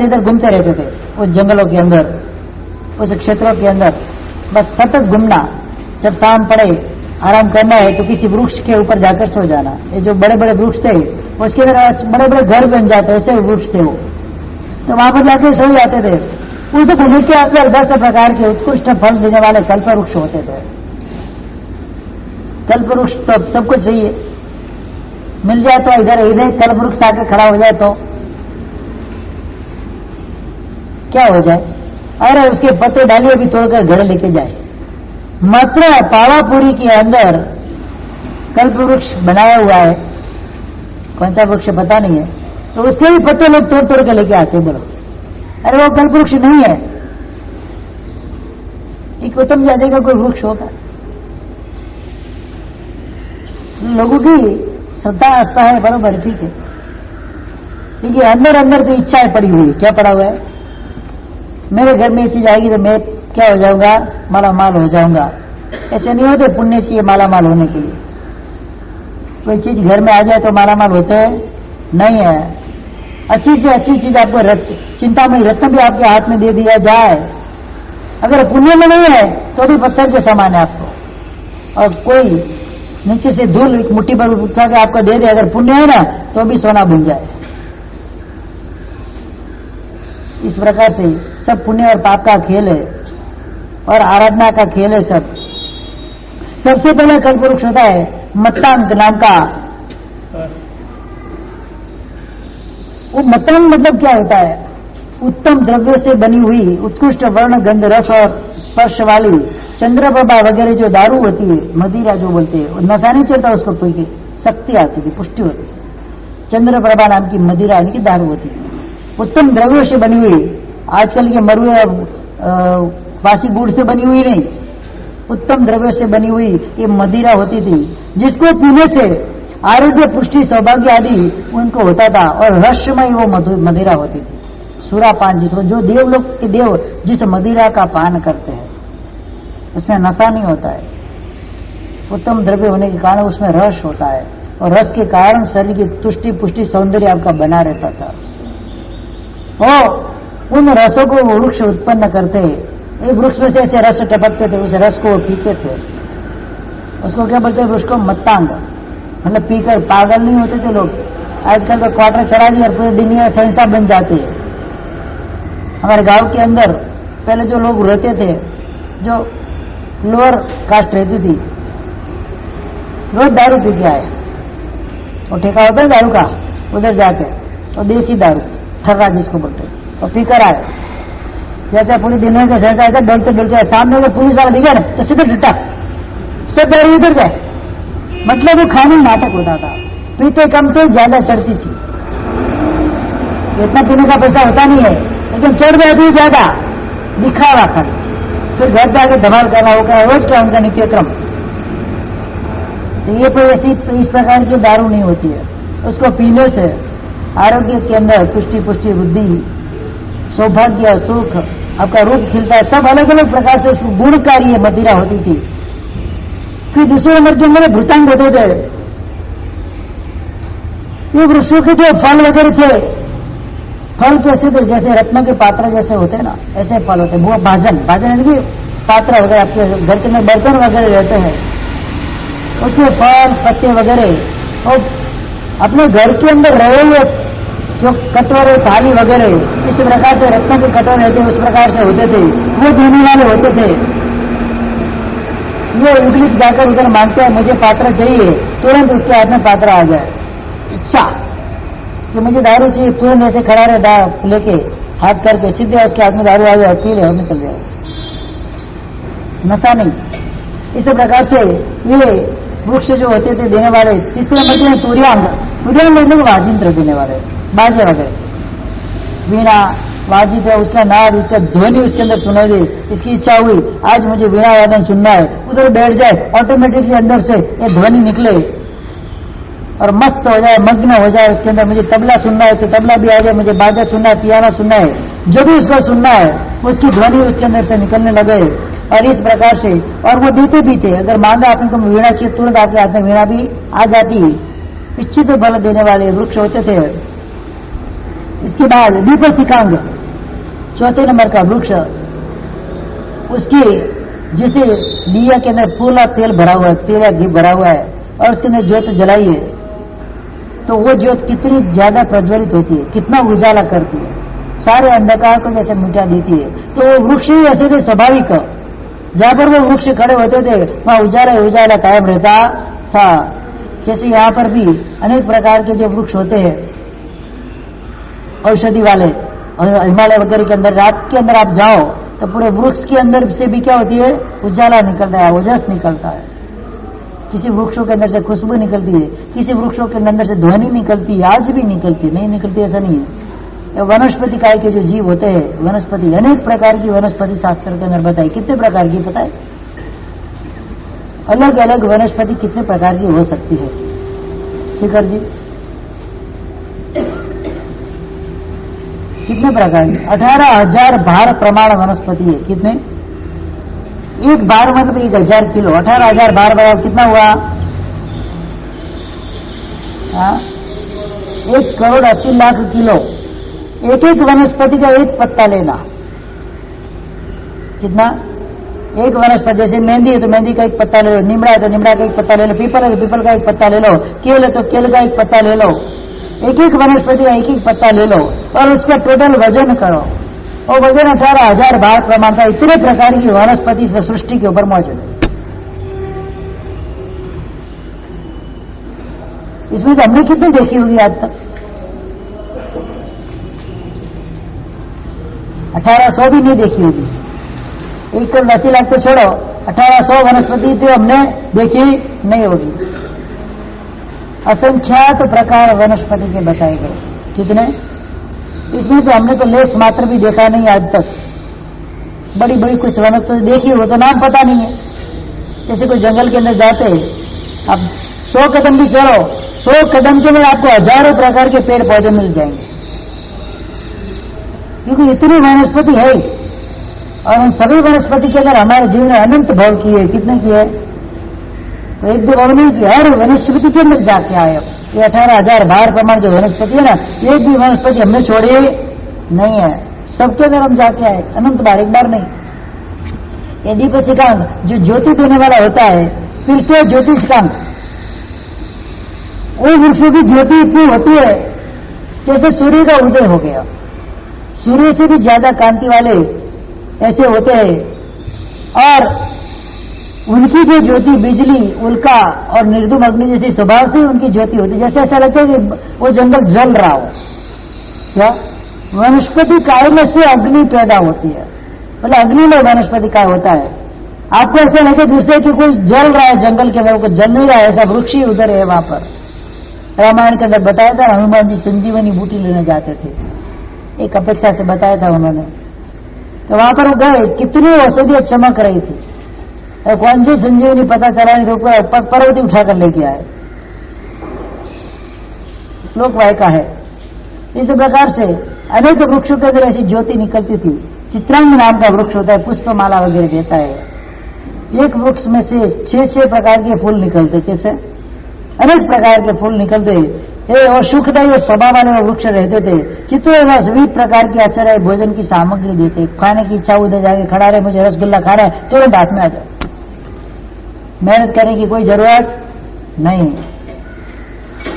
Speaker 1: इधर घूमते रहते थे उस जंगलों के अंदर, उस क्षेत्रों के अंदर, बस सतत घूमना। जब शाम पड़े आराम करना है तो किसी वृक्ष के ऊपर जाकर सो जाना। ये जो बड़े बड़े वृक्ष थे उसके अंदर बड़े बड़े घर बन जाते, ऐसे वृक्ष थे वो, तो वहां पर जाके सो जाते थे। उस भूमि के अंदर 10 प्रकार के उत्कृष्ट फल देने वाले कल्प वृक्ष होते थे। कल्प वृक्ष तो सब कुछ चाहिए, मिल जाए तो इधर कल्प वृक्ष आके खड़ा हो जाए तो क्या हो जाए? अरे उसके पत्ते डालिए भी तोड़कर घर लेके जाए। मात्र पावापुरी के अंदर कल्प वृक्ष बनाया हुआ है, कौन सा वृक्ष पता नहीं है, तो उसके भी पत्ते लोग तोड़ तोड़ के लेके आते। बोलो अरे वो कल्प वृक्ष नहीं है, एक उत्तम जाति का कोई वृक्ष होगा। लोगों की श्रद्धा आस्था है, बराबर, ठीक है, लेकिन अंदर अंदर तो इच्छाएं पड़ी हुई। क्या पड़ा हुआ है? मेरे घर में ये चीज आएगी तो मैं क्या हो जाऊंगा? माला माल हो जाऊंगा। ऐसे नहीं होते, पुण्य चाहिए माला माल होने के लिए। कोई चीज घर में आ जाए तो माला माल होते नहीं है। अच्छी से अच्छी चीज आपको चिंतामणि रत्न भी आपके हाथ में दे दिया जाए, अगर पुण्य में नहीं है तो भी पत्थर के समान है आपको। और कोई नीचे से धूल एक मुट्ठी पर उठा के आपको दे दे, अगर पुण्य है ना तो भी सोना बन जाए। इस प्रकार से सब पुण्य और पाप का खेल है और आराधना का खेल है सब। सबसे पहले कल्पवृक्ष होता है मत्तांग नाम का। वो मत्तांग मतलब क्या होता है? उत्तम द्रव्य से बनी हुई उत्कृष्ट वर्ण गंध रस और स्पर्श वाली चंद्रप्रभा वगैरह जो दारू होती है, मदिरा जो बोलते हैं, नशा नहीं चलता उसको, कोई शक्ति आती थी, पुष्टि होती है। चंद्रप्रभा नाम की मदिरा इनकी दारू होती है, उत्तम द्रव्यों से बनी हुई। आजकल के मरुए वासी गुड़ से बनी हुई नहीं, उत्तम द्रव्यों से बनी हुई ये मदिरा होती थी, जिसको पीने से आरोग्य, पुष्टि, सौभाग्य आदि उनको होता था। और रहस्यमय वो मदिरा होती थी, सुरापान जिसको, जो देवलोक के देव जिस मदिरा का पान करते हैं उसमें नशा नहीं होता है। उत्तम द्रव्य होने के कारण उसमें रस होता है, और रस के कारण शरीर की तुष्टि, पुष्टि, सौंदर्य आपका बना रहता था। और उन रसों को वो वृक्ष उत्पन्न करते, एक वृक्ष में से ऐसे रस टपकते थे, उस रस को वो पीते थे। उसको क्या बोलते हैं? वृक्ष को मत्तांग, मतलब पीकर पागल नहीं होते थे लोग। आजकल तो क्वार्टर चढ़ा दिया और पूरी दुनिया संस्था बन जाती है। हमारे गांव के अंदर पहले जो लोग रहते थे, जो लोअर कास्ट रहती थी, रोज दारू पी के आए। वो ठेका होता है दारू का, उधर जाके तो देसी दारू ठर्रा जिसको बोलते, तो पीकर आए। जैसे पूरी दुनिया का जैसा ऐसा डलते डलते सामने अगर पुलिस वाला दिखा ना तो सीधे डटा, सब दारू उधर जाए। मतलब वो खाने नाटक होता था। पीते कम तो ज्यादा चढ़ती थी। इतना पीने का पैसा होता नहीं है, लेकिन चढ़ जाती ज्यादा। दिखावा खाली, फिर घर जाके धमाल करना, वो करना, रोज क्या उनका नित्य क्रम। तो ये कोई ऐसी इस प्रकार की दारू नहीं होती है। उसको पीने से आरोग्य के अंदर पुष्टि पुष्टि बुद्धि सौभाग्य सुख आपका रूप खिलता है, सब अलग अलग प्रकार से गुणकारी ये मदिरा होती थी। फिर दूसरे नंबर के अंदर भूतांग होते थे, ये वृक्षों के जो फल वगैरह थे, फल कैसे थे, जैसे रत्नों के पात्र जैसे होते हैं ना, ऐसे फल होते हैं। वो भाजन यानी कि पात्र वगैरह आपके घर के अंदर बर्तन वगैरह रहते हैं, उसके फल पत्ते वगैरह, और अपने घर के अंदर रहे हुए जो कटोरे थाली वगैरह इस प्रकार से रत्नों के कटोरे रहते उस प्रकार से होते थे, वो देने वाले होते थे। ये इंग्लिश जाकर उधर मांगते हैं मुझे पात्र चाहिए, तुरंत उसके हाथ में पात्र आ जाए। इच्छा कि मुझे दारू चाहिए, तुरंत ऐसे खड़ा रहे लेके हाथ करके सीधे उसके हाथ में दारू आ जाए, पी ले और निकल जाए, नशा नहीं। इस प्रकार से ये वृक्ष जो होते थे देने वाले। तीसरे मध्य में तुर्यांग लेने को वाजिंत्र देने वाले, बाजे वगैरह, वीणा वाजित है, उसका नाद उसका ध्वनि उसके अंदर सुनाई दे, इसकी इच्छा हुई आज मुझे वीणा वादन सुनना है, उधर बैठ जाए, ऑटोमेटिकली अंदर से ये ध्वनि निकले और मस्त हो जाए, मग्न हो जाए उसके अंदर। मुझे तबला सुनना है तो तबला भी आ जाए, मुझे बाजा सुनना है, पियानो सुनना है, जो भी उसको सुनना है उसकी ध्वनि उसके अंदर से निकलने लगे। और इस प्रकार से, और वो देते भी थे, अगर मांगा आपने को वीणा चाहिए तुरंत आपके हाथ में वीणा भी आ जाती। इच्छित बल देने वाले वृक्ष होते थे। इसके बाद दीपशिखांग चौथे नंबर का वृक्ष, उसके जैसे दिया के अंदर पूरा तेल भरा हुआ है, तेल या घी भरा हुआ है, और उसके अंदर ज्योत जलाइए तो वो ज्योत कितनी ज्यादा प्रज्वलित होती है, कितना उजाला करती है, सारे अंधकार को जैसे मिटा देती है। तो वो वृक्ष ही ऐसे थे स्वाभाविक, जहां पर वो वृक्ष खड़े होते थे वहां उजाला उजाला कायम रहता था। जैसे यहाँ पर भी अनेक प्रकार के जो वृक्ष होते हैं औषधि वाले, और हिमालय वगैरह के अंदर रात के अंदर आप जाओ तो पूरे वृक्ष के अंदर से भी क्या होती है, उजाला निकलता है, ओजस निकलता है। किसी वृक्षों के अंदर से खुशबू निकलती है, किसी वृक्षों के अंदर से ध्वनि निकलती है, आज भी निकलती है, नहीं निकलती ऐसा नहीं है। वनस्पति काय के जो जीव होते हैं, वनस्पति अनेक प्रकार की वनस्पति शास्त्र के अंदर बताई, कितने प्रकार की पता है, अलग अलग वनस्पति कितने प्रकार की हो सकती है। शिखर जी कितने प्रकार की, 18,000 भार प्रमाण वनस्पति है। कितने, एक बार मतलब 1,000 किलो, 18,000 बार बराबर कितना हुआ, 1,80,00,000 किलो। एक एक वनस्पति का एक पत्ता लेना, कितना, एक वनस्पति, जैसे मेहंदी है तो मेहंदी का एक पत्ता ले लो, निमड़ा है तो निमड़ा का एक पत्ता ले लो, पीपल है तो पीपल का एक पत्ता ले लो, केल है तो केल का एक पत्ता ले लो, एक एक वनस्पति का एक एक पत्ता ले लो और उसका टोटल वजन करो, और वजन 18,000 भार प्रमाण का। इतने प्रकार की वनस्पति से सृष्टि के ऊपर मौजूद है। इसमें तो हमने कितनी देखी होगी आज तक, 1800 भी नहीं देखी होगी। 1,80 लाख तो छोड़ो, 1800 वनस्पति तो हमने देखी नहीं होगी। असंख्यात प्रकार वनस्पति के बताए गए, कितने, इसमें तो हमने तो लेस मात्र भी देखा नहीं आज तक। बड़ी बड़ी कुछ वनस्पति देखी हो तो नाम पता नहीं है। जैसे कोई जंगल के अंदर जाते अब 100 कदम भी चलो, 100 कदम के में आपको हजारों प्रकार के पेड़ पौधे मिल जाएंगे, क्योंकि इतनी वनस्पति है। और उन सभी वनस्पति के अंदर हमारे जीवन में अनंत भाव की है। कितने की है, तो एक दो भाव नहीं की, हर वनस्पति के अंदर जाके आए। ये 18,000 भार प्रमाण जो वनस्पति है ना, एक भी वनस्पति हमने छोड़ी नहीं है, सबके अंदर हम जाके आए, अनंत बार, एक बार नहीं। ये दीपशिखांग जो ज्योति देने वाला होता है, फिर से ज्योतिषकांग, वो वृक्षों की ज्योति इतनी होती है जैसे सूर्य का उदय हो गया, सूर्य से भी ज्यादा कांति वाले ऐसे होते हैं। और उनकी जो ज्योति बिजली, उल्का और निर्धूम अग्नि जैसी स्वभाव से उनकी ज्योति होती है, जैसे ऐसा लगता है कि वो जंगल जल रहा हो। क्या, वनस्पति काय में से अग्नि पैदा होती है, मतलब अग्नि में वनस्पति काय होता है। आपको ऐसा लगे दूसरे कि कोई जल रहा है जंगल के अंदर, कोई जल नहीं रहा है, ऐसा वृक्ष ही उधर है। वहां पर रामायण के अंदर बताया था, हनुमान जी संजीवनी बूटी लेने जाते थे, एक अपेक्षा से बताया था उन्होंने। तो वहां पर वो गए, कितनी औषधियां चमक रही थी, और कौन सी संजीवनी पता चला नहीं, तो पर्वत ही उठाकर लेके आए। श्लोक वायका है। इस प्रकार से अनेक वृक्षों के अंदर ऐसी ज्योति निकलती थी। चित्रांग नाम का वृक्ष होता है, पुष्पमाला वगैरह देता है। एक वृक्ष में से 6 प्रकार के फूल निकलते, जैसे अनेक प्रकार के फूल निकलते, और सुखदायी और स्वभाव वाले वृक्ष रहते थे। चित्रों सभी प्रकार के आश्चर्य भोजन की सामग्री देते, खाने की इच्छा उधर जाके खड़ा रहे, मुझे रसगुल्ला खाना है, तुरंत हाथ में आ जाए, मेहनत करने की कोई जरूरत नहीं।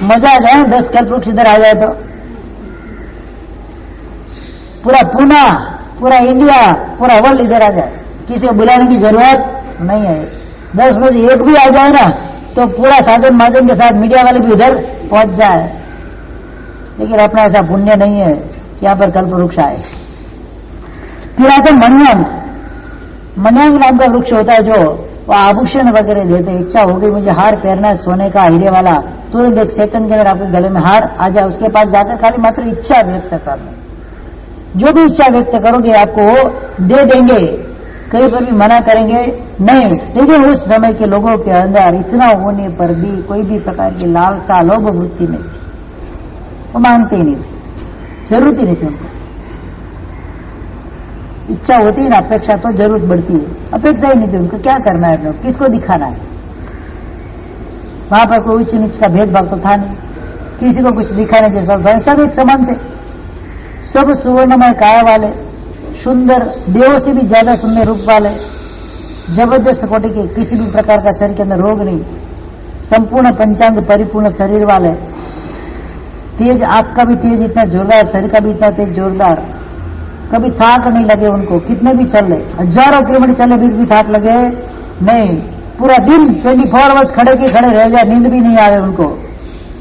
Speaker 1: मजा आ जाए, 10 कल्पवृक्ष इधर आ जाए तो पूरा पूना, पूरा इंडिया, पूरा वर्ल्ड इधर आ जाए, किसी को बुलाने की जरूरत नहीं है। 10 में से 1 भी आ जाए ना तो पूरा साधन माध्यम के साथ मीडिया वाले भी उधर पहुंच जाए। लेकिन अपना ऐसा पुण्य नहीं है कि यहां पर कल्पवृक्ष आए। फिर आते मणियांग। मणियांग नाम का वृक्ष होता है, जो वो आभूषण वगैरह देते। इच्छा हो गई मुझे हार पहनना है सोने का, हीरे वाला, तुरंत 1 सेकंड के अंदर आपके गले में हार आ जाए। उसके पास जाकर खाली मात्र इच्छा व्यक्त करना, जो भी इच्छा व्यक्त करोगे आपको वो दे देंगे, कहीं पर भी मना करेंगे नहीं। लेकिन उस समय के लोगों के अंदर इतना होने पर भी कोई भी प्रकार की लालसा लोभ वृत्ति नहीं, वो मानते ही नहीं, जरूरत ही नहीं थी उनको। इच्छा होती है ना, अपेक्षा तो जरूरत बढ़ती है, अपेक्षा ही नहीं थी उनको। क्या करना है, किसको दिखाना है? वहां पर कोई उच्च नीच का भेदभाव तो था नहीं, किसी को कुछ दिखाने जैसा सब एक समान थे। सब सुवर्णमय काया वाले, सुंदर, देवों से भी ज्यादा सुंदर रूप वाले, जबरदस्त कोटि के, किसी भी प्रकार का शरीर के अंदर रोग नहीं, संपूर्ण पंचांग परिपूर्ण शरीर वाले, तेज, आंख का भी तेज इतना जोरदार, शरीर का भी इतना तेज जोरदार, कभी थाक नहीं लगे उनको। कितने भी चल रहे, हजारों किलोमीटर चले फिर भी थाक लगे नहीं। पूरा दिन 24 आवर्स खड़े के खड़े रह जाए, नींद भी नहीं आ रहे उनको।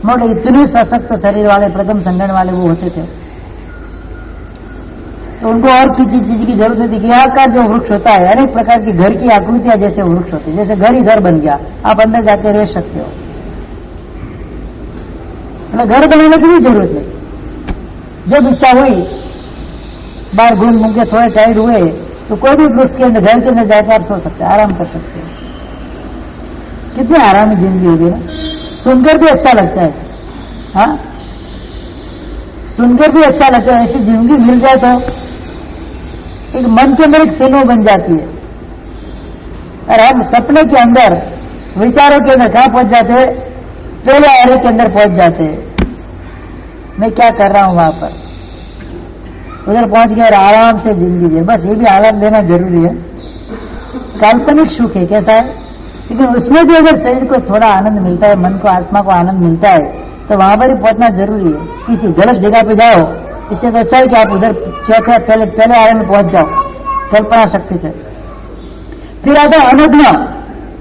Speaker 1: मोटे इतने सशक्त शरीर वाले, प्रथम संगठन वाले वो होते थे। तो उनको और किसी चीज की जरूरत नहीं थी। यहाँ का जो वृक्ष होता है, अनेक प्रकार की घर की आकृतियां जैसे वृक्ष होते हैं, जैसे घर ही घर बन गया, आप अंदर जाके रह सकते हो, घर बनाने की भी जरूरत नहीं। जब इच्छा हुई, बाहर घूम घूम के थोड़े टाइड हुए, तो कोई भी वृक्ष के अंदर, घर के अंदर जाकर आप सो सकते हैं, आराम कर सकते हैं। कितनी आरामी जिंदगी होगी ना, सुनकर भी अच्छा लगता है। हाँ, सुनकर भी अच्छा लगता है। ऐसी जिंदगी मिल जाए तो एक मन के अंदर एक फिल्म बन जाती है, और हम सपने के अंदर, विचारों के अंदर कहां पहुंच जाते हैं? पहले आरे के अंदर पहुंच जाते हैं। मैं क्या कर रहा हूं वहां पर, उधर पहुंच गया और आराम से जिंदगी है। बस ये भी आराम देना जरूरी है। काल्पनिक सुख है, कैसा है? लेकिन उसमें भी अगर शरीर को थोड़ा आनंद मिलता है, मन को, आत्मा को आनंद मिलता है, तो वहां पर ही पहुंचना जरूरी है। किसी गलत जगह पे जाओ, इससे तो अच्छा है कि आप उधर क्या पहले आरे में पहुंच जाओ, कल्पना शक्ति से। फिर आता है अनुज्ञ।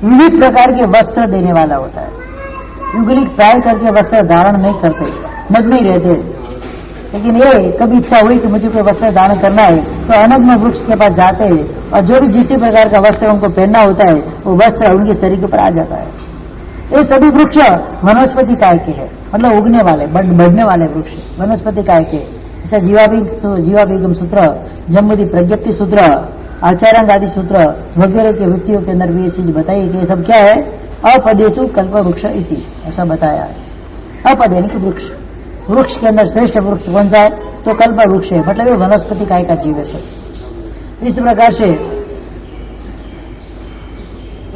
Speaker 1: विविध प्रकार के वस्त्र देने वाला होता है। युगलिक प्राय करके वस्त्र धारण नहीं करते, नग्न ही रहते। लेकिन ये कभी इच्छा हुई कि मुझे कोई वस्त्र धारण करना है, तो अनग्न वृक्ष के पास जाते हैं, और जो भी जिस प्रकार का वस्त्र उनको पहनना होता है, वो वस्त्र उनके शरीर के ऊपर आ जाता है। ये सभी वृक्ष वनस्पति काय के हैं, मतलब उगने वाले, बढ़ने वाले वृक्ष वनस्पति काय के। जैसा जीवाभिगम सूत्र, जम्बूदी प्रज्ञप्ति सूत्र, आचार्यांग आदि सूत्र वगैरह के वृत्तियों के अंदर भी ये चीज बताई कि ये सब क्या है? अपदेशु कल्प वृक्ष इति, ऐसा बताया है। अपद यानी कि वृक्ष, वृक्ष के अंदर श्रेष्ठ वृक्ष कौन सा है? तो कल्प वृक्ष है, मतलब ये वनस्पति काय का जीव है। इस प्रकार से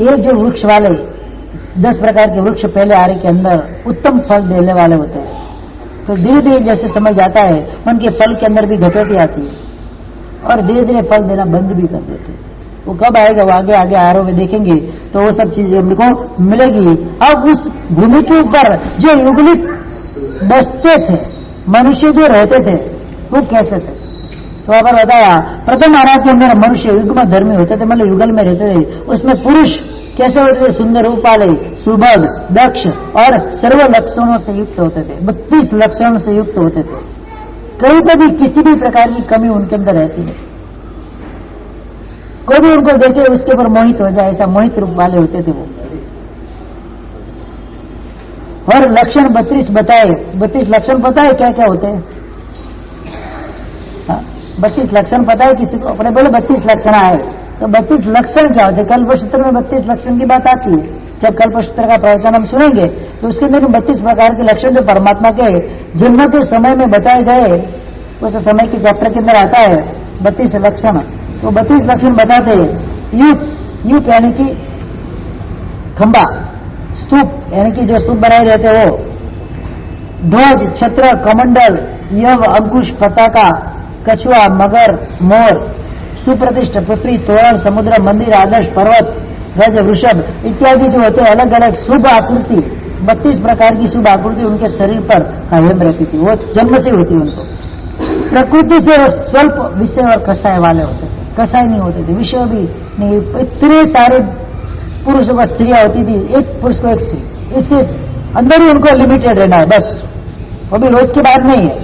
Speaker 1: ये जो वृक्ष वाले 10 प्रकार के वृक्ष पहले आरे के अंदर उत्तम फल देने वाले होते हैं। तो धीरे धीरे जैसे समय जाता है, उनके फल के अंदर भी घटोती आती है, और धीरे धीरे फल देना बंद भी कर देते हैं। वो कब आएगा, वो आगे आगे आरों में देखेंगे तो वो सब चीजें हमको मिलेगी। अब उस भूमि के ऊपर जो युगलिक बसते थे, मनुष्य जो रहते थे, वो कैसे थे? तो वहां पर बताया, प्रथम आरा के अंदर मनुष्य युग्म धर्मी होते थे, मतलब युगल में रहते थे। उसमें पुरुष कैसे होते थे? सुंदर रूप वाले, सुभग, दक्ष और सर्व लक्षणों से युक्त होते थे। 32 लक्षणों से युक्त होते थे। कहीं पर भी किसी भी प्रकार की कमी उनके अंदर रहती नहीं। कोई भी उनको देखे उसके ऊपर मोहित हो जाए, ऐसा मोहित रूप वाले होते थे वो। और लक्षण 32 बताए। 32 लक्षण पता है क्या क्या होते हैं? 32 लक्षण पता है किसी को? अपने बोले 32 लक्षण आए, तो 32 लक्षण क्या होते? कल्पसूत्र में 32 लक्षण की बात आती है। जब कल्पसूत्र का प्रवचन हम सुनेंगे तो उसके अंदर 32 प्रकार के लक्षण जो परमात्मा के जन्म के समय में बताए गए, उस समय के चैप्टर के अंदर आता है 32 लक्षण। तो 32 लक्षण बताते हैं। युग यानी कि खंबा, स्तूप यानी कि जो स्तूप बनाए रहते हो, ध्वज, छत्र, कमंडल, यव, अंकुश, पताका, कछुआ, मगर, मोर, सुप्रतिष्ठ, पृथ्वी, तोरण, समुद्र, मंदिर, आदर्श, पर्वत, गज, वृषभ इत्यादि जो होते हैं अलग अलग शुभ आकृति, 32 प्रकार की शुभ आकृति उनके शरीर पर कायम रहती थी। वो जन्म से होती उनको। प्रकृति से वो स्वल्प विषय और कषाय वाले होते थे, कषाय नहीं होते थे, विषय भी नहीं। इतने सारे पुरुष व स्त्रियां होती थी, एक पुरुष को एक स्त्री, इससे अंदर ही उनको लिमिटेड रहना है बस, वो भी रोज के बाद नहीं है।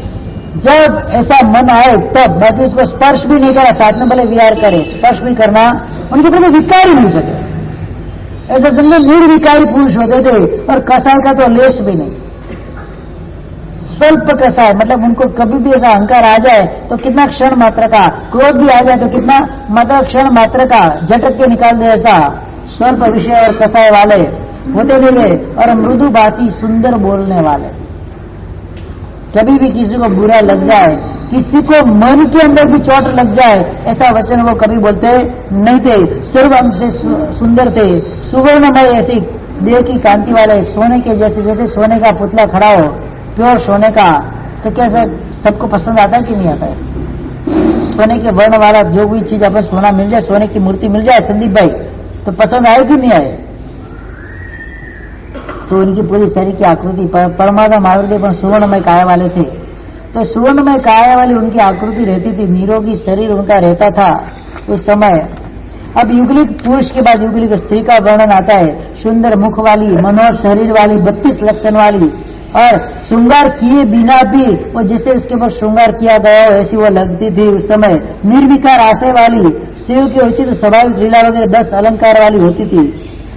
Speaker 1: जब ऐसा मन आए तब, बाकी उसको स्पर्श भी नहीं करा, साथ में भले विहार करे, स्पर्श भी करना उनके प्रति विकार ही नहीं सके। ऐसे जंगल निर्विकारी पुरुष होते थे, और कसाय का तो लेश भी नहीं, स्वल्प कसाय, मतलब उनको कभी भी ऐसा अहंकार आ जाए तो कितना क्षण मात्र का, क्रोध भी आ जाए तो कितना मतलब क्षण मात्र का झटक के निकाल दे, ऐसा स्वल्प विषय और कसाय वाले होते थे। और मृदुभाषी, सुंदर बोलने वाले, कभी भी किसी को बुरा लग जाए, किसी को मन के अंदर भी चोट लग जाए, ऐसा वचन वो कभी बोलते नहीं थे। सर्व हमसे सुंदर थे, सुवर्णमय, ऐसी देह की कांति वाले, सोने के जैसे, जैसे सोने का पुतला खड़ा हो, प्योर सोने का, तो कैसे सबको पसंद आता है कि नहीं आता है? सोने के वर्ण वाला जो भी चीज अपन सोना मिल जाए, सोने की मूर्ति मिल जाए संदीप भाई, तो पसंद आए कि नहीं आए? तो उनकी पूरी शरीर की आकृति परमात्मा आकृति पर सुवर्णमय काया वाले थे। तो सुवर्णमय काया वाली उनकी आकृति रहती थी, निरोगी शरीर उनका रहता था उस समय। अब युगलिक पुरुष के बाद युगलिक स्त्री का वर्णन आता है, सुंदर मुख वाली, मनोहर शरीर वाली, 32 लक्षण वाली, और श्रृंगार किए बिना भी वो जैसे उसके ऊपर श्रृंगार किया गया हो ऐसी वो लगती थी उस समय। निर्विकार आशय वाली, शिव के उचित स्वाभाविक लीला वगैरह 10 अलंकार वाली होती थी।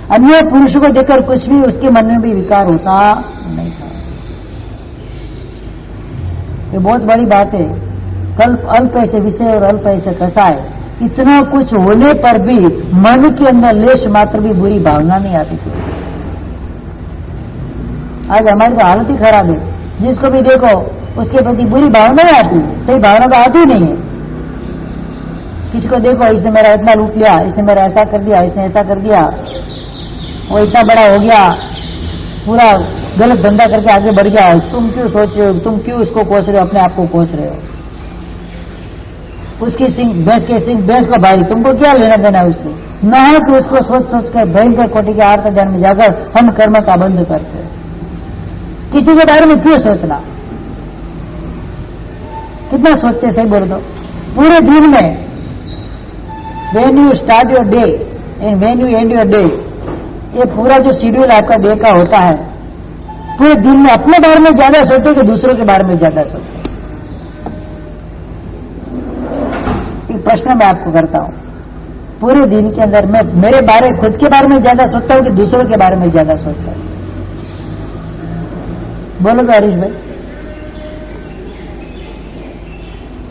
Speaker 1: अन्य पुरुषों को देखकर कुछ भी उसके मन में भी विकार होता नहीं था। ये बहुत बड़ी बात है। कल्प अल्प ऐसे विषय और अल्प ऐसे कसाय, इतना कुछ होने पर भी मन के अंदर लेश मात्र भी बुरी भावना नहीं आती थी। आज हमारी तो हालत ही खराब है, जिसको भी देखो उसके प्रति बुरी भावना ही आती, सही भावना तो आती नहीं है। किसी को देखो, इसने मेरा इतना लूट लिया, इसने मेरा ऐसा कर दिया, इसने ऐसा कर दिया, वो इतना बड़ा हो गया, पूरा गलत धंधा करके आगे बढ़ गया, तुम क्यों सोच रहे हो, तुम क्यों उसको कोस रहे हो, अपने आप को कोस रहे हो। उसकी सिंह, भैंस के सिंह, भैंस को भाई, तुमको क्या लेना देना उससे? न है कि उसको सोच सोच कर भयंकर कोटि के आर्त ज्ञान में जाकर हम कर्म का बंध करते हैं। किसी के बारे में क्यों सोचना? कितना सोचते, सही बोल दो। पूरे दिन में when you start your day and when you end your day, ये पूरा जो शेड्यूल आपका डे का होता है, पूरे दिन में अपने बारे में ज्यादा सोचते कि दूसरों के बारे में ज्यादा सोचते? एक प्रश्न मैं आपको करता हूं, पूरे दिन के अंदर मैं मेरे बारे, खुद के बारे में ज्यादा सोचता हूं कि दूसरों के बारे में ज्यादा सोचता हूं? बोलो तो हरीश भाई,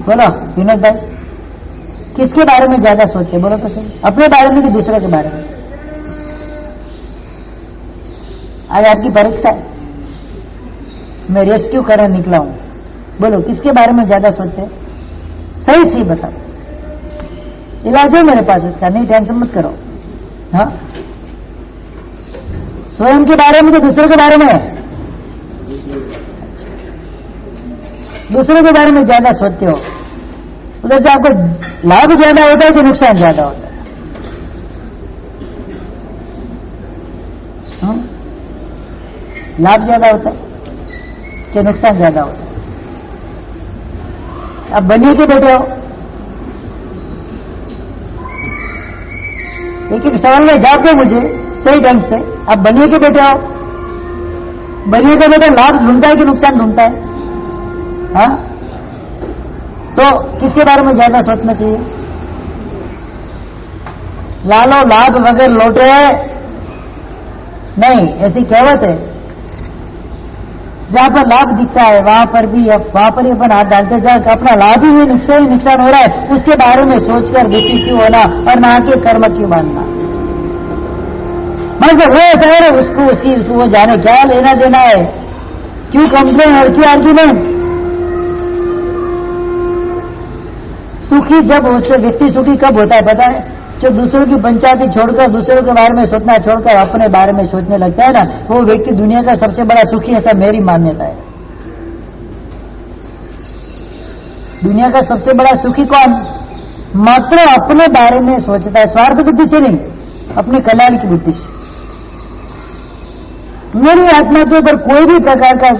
Speaker 1: बोलो विनोद भाई, किसके बारे में ज्यादा सोचते? बोलो तो सही, अपने बारे में कि दूसरों के बारे में? आज आपकी परीक्षा है, मैं रेस्क्यू करने निकला हूं, बोलो किसके बारे में ज्यादा सोचते? सही सही बताओ, इलाज है मेरे पास इसका, नहीं टेंशन मत करो। हाँ, स्वयं के बारे में कि दूसरों के बारे में? दूसरों के बारे में ज्यादा सोचते हो, उधर से आपको लाभ ज्यादा होता है कि नुकसान ज्यादा होता है? लाभ ज्यादा होता है कि नुकसान ज्यादा होता है? अब बनिए के बैठे हो, एक एक सवाल में जवाब दो मुझे सही ढंग से। अब बनिए के बैठे हो, बनिए के बैठे लाभ ढूंढता है कि नुकसान ढूंढता है? हाँ, तो किसके बारे में ज्यादा सोचना चाहिए? लालो लाभ वगैरह लौटे नहीं, ऐसी कहावत है। जहां पर लाभ दिखता है वहां पर ही अपन हाथ डालते जाए, अपना लाभ ही नुकसान हो रहा है, उसके बारे में सोचकर दुखी क्यों होना और ना के कर्म क्यों मानना। मतलब वो ऐसा है उसको वो जाने क्या लेना देना है, क्यों कंप्लेन और क्यों आर्ग्यूमेंट। सुखी जब उससे व्यक्ति सुखी कब होता है पता है? जो दूसरों की पंचायती छोड़कर दूसरों के बारे में सोचना छोड़कर अपने बारे में सोचने लगता है ना, वो व्यक्ति दुनिया का सबसे बड़ा सुखी, ऐसा मेरी मान्यता है। दुनिया का सबसे बड़ा सुखी कौन? मात्र अपने बारे में सोचता है, स्वार्थ बुद्धि से नहीं, अपने कल्याण की बुद्धि से। मेरी आत्मा के ऊपर कोई भी प्रकार का,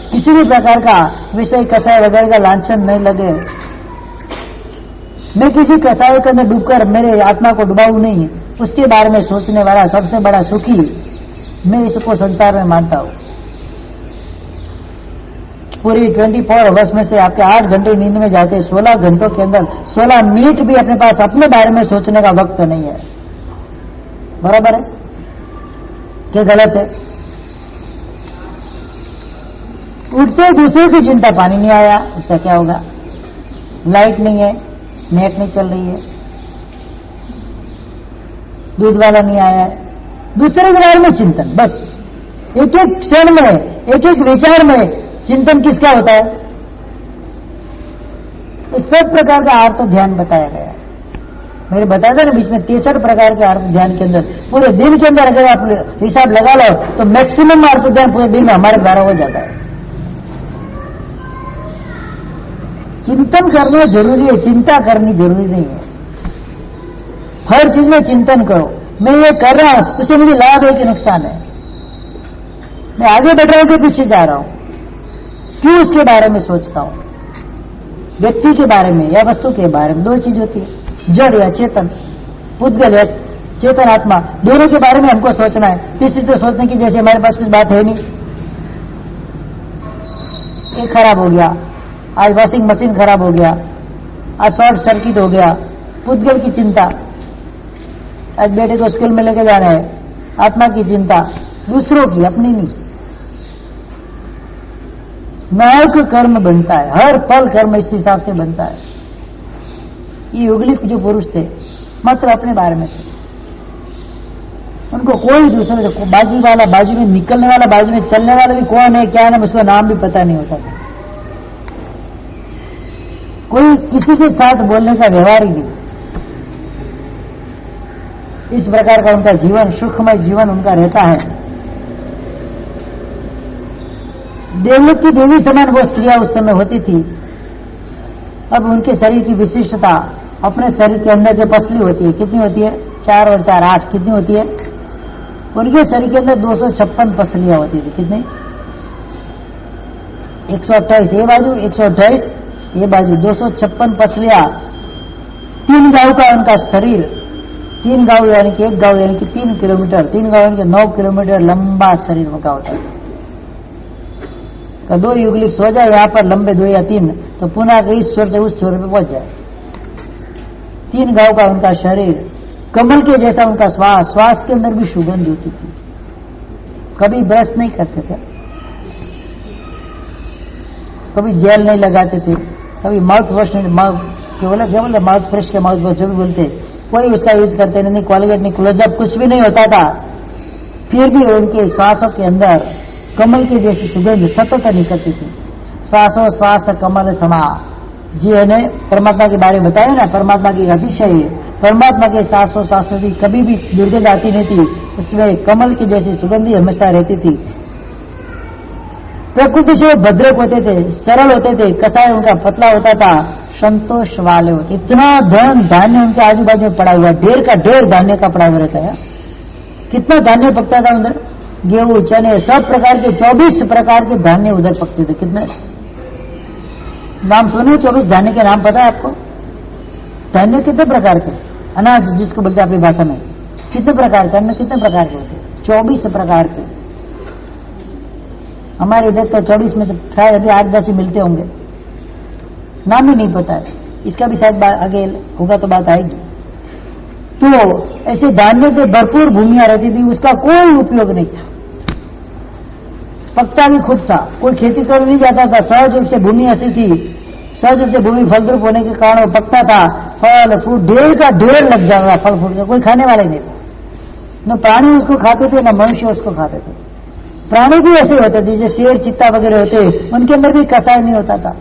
Speaker 1: किसी भी प्रकार का विषय कसाय वगैरह का लांछन नहीं लगे, मैं किसी कसाय के अंदर डूबकर मेरे आत्मा को डुबाऊं नहीं, उसके बारे में सोचने वाला सबसे बड़ा सुखी मैं इसको संसार में मानता हूं। पूरी 24 आवर्स में से आपके 8 घंटे नींद में जाते, 16 घंटों के अंदर 16 मिनट भी अपने पास अपने बारे में सोचने का वक्त नहीं है। बराबर है क्या गलत है? उठते दूसरे की चिंता, पानी नहीं आया उसका क्या होगा, लाइट नहीं है, नेट नहीं चल रही है, दूध वाला नहीं आया है, दूसरे के बारे में चिंतन। बस एक एक क्षण में, एक एक विचार में चिंतन किसका होता है? इस सब प्रकार का अर्थ ध्यान बताया गया है। मैंने बताया था ना बीच में 63 प्रकार के अर्थ ध्यान के अंदर। पूरे दिन के अंदर अगर आप हिसाब लगा लो तो मैक्सिमम अर्थ ध्यान पूरे दिन में हमारे द्वारा हो जाता है। चिंतन करना जरूरी है, चिंता करनी जरूरी नहीं है। हर चीज में चिंतन करो, मैं ये कर रहा हूं उससे मुझे लाभ है कि नुकसान है, मैं आगे बढ़ रहा हूं कि पीछे जा रहा हूं, क्यों उसके बारे में सोचता हूं। व्यक्ति के बारे में या वस्तु के बारे में दो चीज होती है, जड़ या चेतन, पुद्गल या चेतन आत्मा, दोनों के बारे में हमको सोचना है। किसी तो सोचने की जैसे हमारे पास कुछ बात है नहीं, ये खराब हो गया, आज वॉशिंग मशीन खराब हो गया, आज शॉर्ट सर्किट हो गया, पुद्गल की चिंता, आज बेटे को स्कूल में लेके जाना है, आत्मा की चिंता, दूसरों की, अपनी नहीं। नायक कर्म बनता है, हर पल कर्म इस हिसाब से बनता है। ये युगलिक जो पुरुष थे मात्र अपने बारे में थे, उनको कोई दूसरे बाजू वाला, बाजू में निकलने वाला, बाजू में चलने वाला भी कौन है क्या नाम, उसका नाम भी पता नहीं होता था। कोई किसी के साथ बोलने का व्यवहार ही नहीं। इस प्रकार का उनका जीवन, सुखमय जीवन उनका रहता है। देवलोक की देवी समान वो स्त्रियां उस समय होती थी। अब उनके शरीर की विशिष्टता, अपने शरीर के अंदर जो पसली होती है, कितनी होती है? 4 और 4 8, कितनी होती है? उनके शरीर के अंदर 256 पसलियां होती थी। कितनी? 128 ये बाजू, 128 ये बाजू, 256 पसलियां। 3 गांव का उनका शरीर, 3 गांव यानी कि 1 गांव यानी कि 3 किलोमीटर, 3 गांव यानी कि 9 किलोमीटर लंबा शरीर उनका होता है। का 2 युगलिक सो जाए यहां पर लंबे 2 या 3, तो पुनः इस स्वर से उस स्वर पे पहुंच जाए। 3 गांव का उनका शरीर, कमल के जैसा उनका श्वास, श्वास के अंदर भी सुगंध होती थी। कभी ब्रश नहीं करते थे, कभी जेल नहीं लगाते थे, कभी माउथ वॉश नहीं, माउथ फ्रेश के माउथ वॉश जो भी बोलते, कोई उसका यूज करते नहीं, कॉलगेट नहीं, क्लोजअप, कुछ भी नहीं होता था। फिर भी उनके श्वासों के अंदर कमल की जैसी सुगंध सतत निकलती थी। श्वासों श्वास कमल समा, जी ने परमात्मा के बारे में बताया ना, परमात्मा की अतिशय है। परमात्मा के श्वासों श्वास में भी कभी भी दुर्गंध आती नहीं थी, उसमें कमल की जैसी सुगंधी हमेशा रहती थी। प्रकृति से वो भद्रक होते थे, सरल होते थे, कसाय उनका पतला होता था, संतोष वाले होते। इतना धन धान्य उनके आजू बाजू में पड़ा हुआ, ढेर का ढेर धान्य का पड़ा हुआ रहता है। कितना धान्य पकता था उधर, गेहूं चने सब प्रकार के 24 प्रकार के धान्य उधर पकते थे। कितने नाम सुने? 24 धान्य के नाम पता है आपको? धान्य कितने प्रकार के, अनाज जिसको बोलते हैं अपनी भाषा में, कितने प्रकार के अन्न, कितने प्रकार के होते? 24 प्रकार के। हमारे इधर तो 24 में से शायद अभी 8-10 ही मिलते होंगे, नाम ही नहीं पता है। इसका भी शायद आगे होगा तो बात आएगी। तो ऐसे धान्य से भरपूर भूमियां रहती थी, उसका कोई उपयोग नहीं था। पकता भी खुद था, कोई खेती कर नहीं जाता था, सहज रूप से भूमि ऐसी थी, सहज रूप से भूमि फलद्रुप होने के कारण वो पकता था, फल फूल ढेर का ढेर लग जाता, फल फूल का कोई खाने वाले नहीं था, न प्राणी उसको खाते थे न मनुष्य उसको खाते थे। प्राणी भी ऐसे होते थे, जैसे शेर चित्ता वगैरह होते, उनके अंदर भी कसाय नहीं होता था,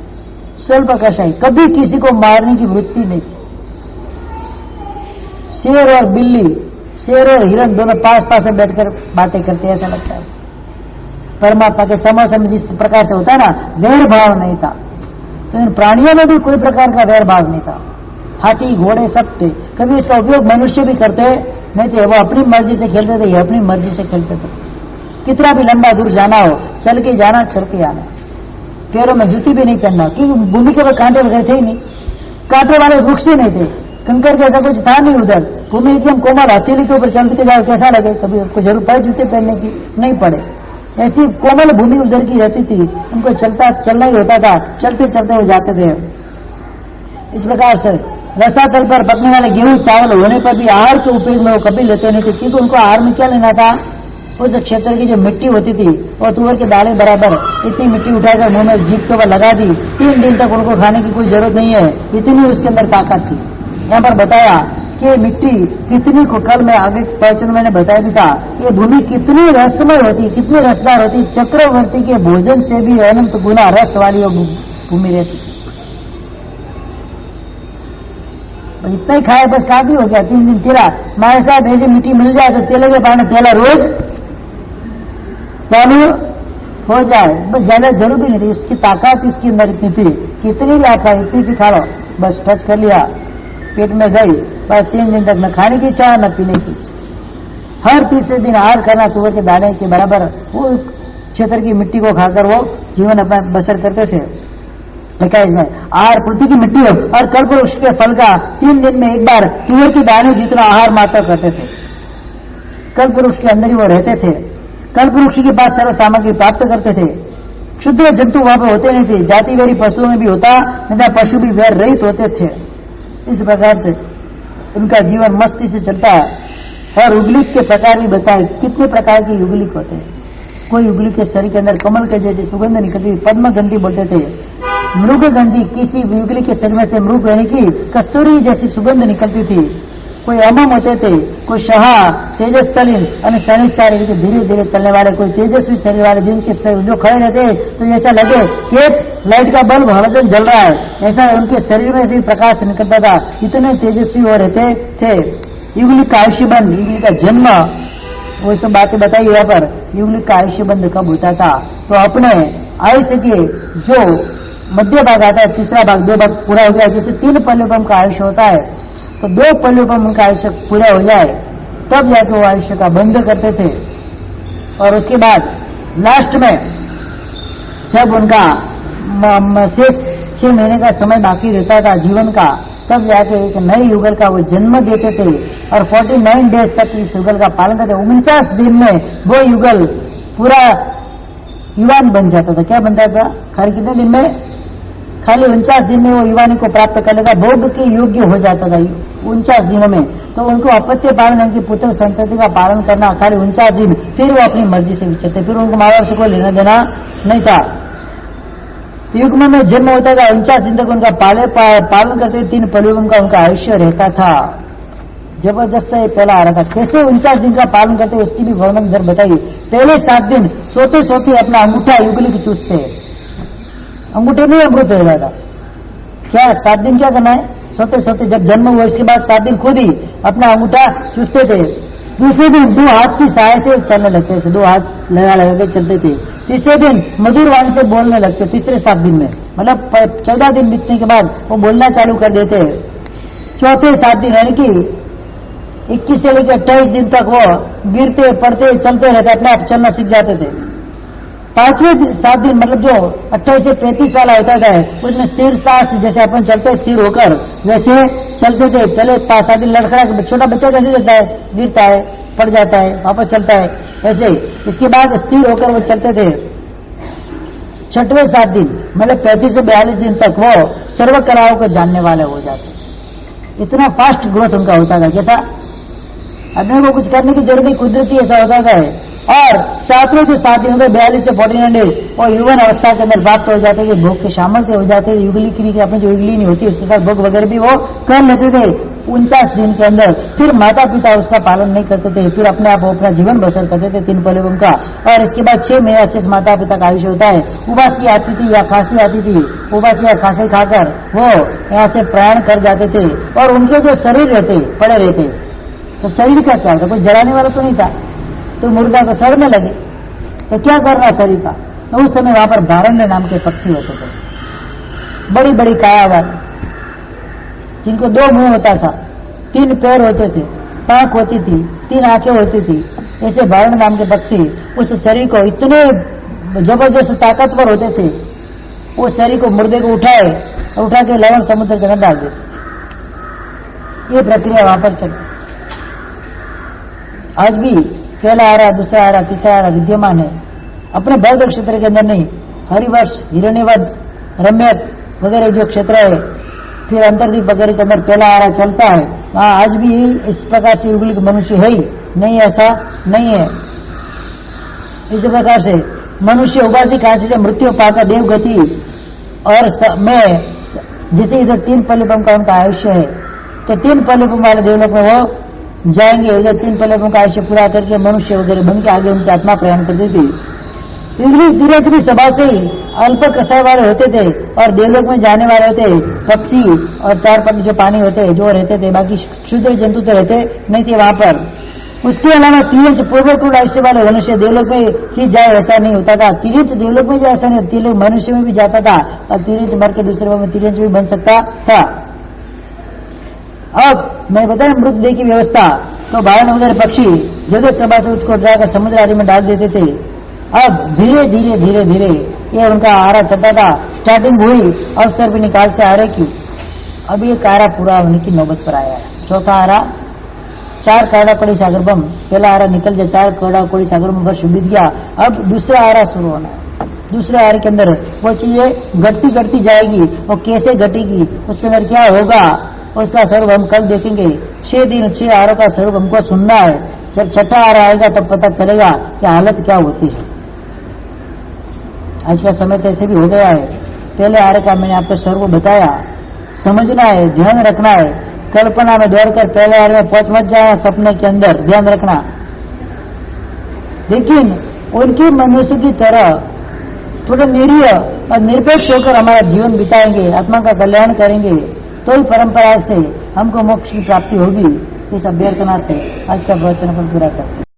Speaker 1: स्वल्प कसाई, कभी किसी को मारने की वृत्ति नहीं थी। शेर और बिल्ली, शेर और हिरण दोनों पास पास में बैठकर बातें करते, ऐसा लगता है। परमात्मा के समझ में जिस प्रकार से होता है ना, वैर भाव नहीं था, तो इन प्राणियों में भी कोई प्रकार का वैर भाव नहीं था। हाथी घोड़े सब थे, कभी इसका उपयोग मनुष्य भी करते नहीं थे, वो अपनी मर्जी से खेलते थे, ये अपनी मर्जी से खेलते थे। कितना भी लंबा दूर जाना हो, चल के जाना, चल के आना, पैरों में जूती भी नहीं पहनना, क्योंकि भूमि के ऊपर कांटे वगैरह थे ही नहीं, कांटे वाले वृक्ष ही नहीं थे, कंकर जैसा कुछ था नहीं उधर, भूमि एकदम कोमल, हथेली के ऊपर चलते जाओ कैसा लगे, कभी आपको जरूर पड़े जूते पहनने की, नहीं पड़े, ऐसी कोमल भूमि उधर की रहती थी, उनको चलना ही होता था, चलते चलते वो जाते थे। इस प्रकार से रसातल पर पकने वाले गेहूं चावल होने पर भी आहार के उपयोग में वो कभी लेते नहीं थे, क्योंकि उनको आहार में क्या लेना था, उस क्षेत्र की जो मिट्टी होती थी और तुअर के दाने बराबर इतनी मिट्टी उठाकर मुंह में जीभ के ऊपर लगा दी, 3 दिन तक उनको खाने की कोई जरूरत नहीं है, इतनी उसके अंदर ताकत थी। यहाँ पर बताया कि मिट्टी कितनी को, कल मैं आगे प्रवचन मैंने बताया भी था, ये भूमि कितनी रसमय होती, कितनी रसदार होती, चक्रवर्ती के भोजन से भी अनंत गुना रस वाली भूमि रहती। इतना ही खाए बस काफी हो गया, 3 दिन तेरा हमारे साथ ऐसी मिट्टी मिल जाए तो तेले के पानी तेला रोज चालू हो जाए, बस ज्यादा जरूरी नहीं थी, इसकी ताकत इसके अंदर इतनी थी, कितनी भी आप इतनी सी खा लो, बस टच कर लिया पेट में गई, बस 3 दिन तक न खाने की इच्छा न पीने की इच्छा। हर तीसरे दिन आहार करना तुअर के दाने के बराबर, वो क्षेत्र की मिट्टी को खाकर वो जीवन अपना बसर करते थे। लिखा है इसमें, आहार पृथ्वी की मिट्टी हो और कल्पवृक्ष के फल का 3 दिन में एक बार तुअर के दाने जितना आहार मात्रा करते थे। कल्पवृक्ष के अंदर ही वो रहते थे, कल्पवृक्ष के पास सर्व सामग्री प्राप्त करते थे। क्षुद्र जंतु वहां पर होते नहीं थे, जाति वेरी पशुओं में भी होता तथा पशु भी वैर रहित होते थे। इस प्रकार से उनका जीवन मस्ती से चलता है। और युगलिक के प्रकार भी बताए, कितने प्रकार के युगलिक होते हैं। कोई युगलिक के शरीर के अंदर कमल के जैसे सुगंध निकलती, पद्म गंधी बोलते थे। मृग गंधी, किसी युगलिक के शरीर में से मृग यानी कि कस्तूरी जैसी सुगंध निकलती थी। कोई अमम होते थे, कोई शहा, तेजस तलिन और शनिश्चार धीरे धीरे चलने वाले, कोई तेजस्वी शरीर वाले, जिनके जो खड़े रहते तो जैसा लगे कि लाइट का बल्ब हलचल जल रहा है, ऐसा उनके शरीर में से प्रकाश निकलता था, इतने तेजस्वी हो रहते थे। युगलिक का आयुष्यबंध, युगलिक का जन्म, वो सब बातें बताई यहाँ पर। युगलिक का आयुष्यबंध कब होता था, तो अपने आयुष्य के जो मध्य भाग आता है, तीसरा भाग 2 भाग पूरा हो गया, जैसे 3 पहलू पर उनका आयुष्य होता है, तो 2 पहलू पर उनका आयुष्य पूरा हो जाए तब जाके वो आयुष्य का बंध करते थे। और उसके बाद लास्ट में जब उनका शेष 6 महीने का समय बाकी रहता था जीवन का, तब जाके एक नए युगल का वो जन्म देते थे और 49 डेज तक इस युगल का पालन करते। 49 दिन में वो युगल पूरा युवान बन जाता था। क्या बनता था? खाली कितने दिन में? खाली 49 दिन में वो युवानी को प्राप्त कर लेगा, भोग के योग्य हो जाता था 49 दिनों में। तो उनको अपत्य पालन, उनकी पुत्र संतति का पालन करना खाली 49 दिन, फिर वो अपनी मर्जी से विचरते, फिर उनको माँ बाप से कोई लेना देना नहीं था। युग में जन्म होता था, 49 दिन तक उनका पालन करते, 3 पहलू उनका आयुष्य रहता था। जबरदस्त है पहला आ रहा था। कैसे 49 दिन का पालन करते उसकी भी वर्णन इधर बताइए। पहले 7 दिन सोते सोते अपना अंगूठा युगलिक चूसते, अंगूठे में अमृत हो जाता। क्या 7 दिन क्या करना है? सोते सोते, जब जन्म हुआ इसके बाद 7 दिन खुद ही अपना अंगूठा चूसते थे। दूसरे दिन 2 हाथ की सहायता से चलने लगते थे, 2 हाथ लगा लगा के चलते थे। तीसरे दिन मधुर वाणी से बोलने लगते, तीसरे 7 दिन में, मतलब 14 दिन बीतने के बाद वो बोलना चालू कर देते। चौथे 7 दिन यानी कि 21 से लेकर 28 दिन तक वो गिरते पड़ते चलते रहते, अपने आप चलना सीख जाते थे। 5वें 7 दिन मतलब जो 28 से 35 वाला होता है, उसमें स्थिरता से, जैसे अपन चलते स्थिर होकर वैसे चलते थे। पहले 5-7 दिन लड़खड़ा, छोटा बच्चा कैसे चलता है? गिरता है, पड़ जाता है, वापस चलता है, ऐसे। इसके बाद स्थिर होकर वो चलते थे। 6वें 7 दिन मतलब 35 से 42 दिन तक वो सर्व कलाओं को जानने वाले हो जाते। इतना फास्ट ग्रोथ उनका होता था। कैसा? अपने को कुछ करने की जरूरत नहीं, कुदरती ऐसा होता है। और 7 से 7 दिनों में 42 से 49 डेज और युवन अवस्था के अंदर प्राप्त हो जाते थे, भोग के सामर्थ्य हो जाते थे, युगली क्रिया की अपनी जो युगली नहीं होती उसके साथ भोग वगैरह भी वो कर लेते थे 49 दिन के अंदर। फिर माता पिता उसका पालन नहीं करते थे, फिर अपने आप वो अपना जीवन बसर करते थे 3 पलेबम का। और इसके बाद 6 महीना से माता पिता का आयुष्य होता है। उबासी आती थी या खांसी आती थी, उबासी या खांसी खाकर वो यहाँ से प्रयाण कर जाते थे और उनके जो शरीर रहते पड़े रहते, तो शरीर का क्या होता, कोई जलाने वाला तो नहीं था, तो मुर्दा को सड़ने लगे, तो क्या करना शरीर का। तो उस समय वहां पर भारण्य नाम के पक्षी होते थे, बड़ी बड़ी काया वाले, जिनको 2 मुंह होता था, 3 पैर होते थे, पांख होती थी, 3 आंखें होती थी। ऐसे भारण्य नाम के पक्षी उस शरीर को इतने जबरदस्त ताकतवर होते थे, वो शरीर को मुर्दे को उठा के लवण समुद्र के अंदर डाल देते। ये प्रक्रिया वहां पर चलती। आज भी पहला आरा, दूसरा आरा, तीसरा आरा विद्यमान है अपने बौद्ध क्षेत्र के अंदर नहीं। हरिवर्ष, हिरण्यवध, रम्यक वगैरह जो क्षेत्र है, फिर अंतर्दीप वगैरह के अंदर पहला आरा चलता है, वहां आज भी इस प्रकार से युगलिक मनुष्य है ही नहीं, ऐसा नहीं है। इस प्रकार से मनुष्य उबासी खांसी से मृत्यु पाकर देवगति और जैसे इधर 3 पलेबम का उनका आयुष्य है, तो 3 पलेबम वाले देवलोक में वो जाएंगे। इधर 3 पलेबम का आयुष्य पूरा करके मनुष्य वगैरह बन के आगे उनकी आत्मा प्रयाण करती थी। धीरे धीरे सभा से ही अल्प कसाय वाले होते थे और देवलोक में जाने वाले होते पक्षी और 4 पग जो पानी होते जो रहते थे, बाकी क्षुद्र जंतु तो रहते नहीं थे वहां पर। उसके अलावा 3 पूर्वकुल आयुष्य वाले मनुष्य देवलोक में ही जाए ऐसा नहीं होता था। 3 देवलोक में जाए ऐसा नहीं, 3 मनुष्य में भी जाता था और 3 मर के दूसरे में 3 भी बन सकता था। अब मैं बताया मृतदेह की व्यवस्था, तो भारत वगैरह पक्षी जगत सभा से उसको उठाकर समुद्र आदि में डाल देते थे। अब धीरे धीरे ये उनका आरा चलता था। स्टार्टिंग हुई अवसर भी निकाल से आरे की, अब ये आरा पूरा होने की नौबत पर आया है। चौथा आरा 4 कौड़ा कोड़ी सागर बम, पहला आरा निकल गया, 4 कौड़ा कोड़ी सागर बम वर्ष बीत गया। अब दूसरा आरा शुरू होना है। दूसरे आरे के अंदर वो चीजें घटती जाएगी, वो कैसे घटेगी, उसके अंदर क्या होगा, उसका स्वरूप हम कल देखेंगे। 6 दिन 6 आरों का स्वरूप हमको सुनना है। जब 6ठा आरा आएगा तब पता चलेगा कि हालत क्या होती है। आज का समय तो ऐसे भी हो गया है। पहले आरे का मैंने आपको स्वरूप बताया, समझना है, ध्यान रखना है। कल्पना में दौड़कर पहले आरे में पहुंच मत जाए, सपने के अंदर ध्यान रखना। लेकिन उनकी मनुष्य की तरह थोड़ा निरीह और निरपेक्ष होकर हमारा जीवन बिताएंगे, आत्मा का कल्याण करेंगे, तो ही परंपरा से हमको मोक्ष की प्राप्ति होगी। इस अभ्यर्थना से आज का प्रवचन पर पूरा करते हैं।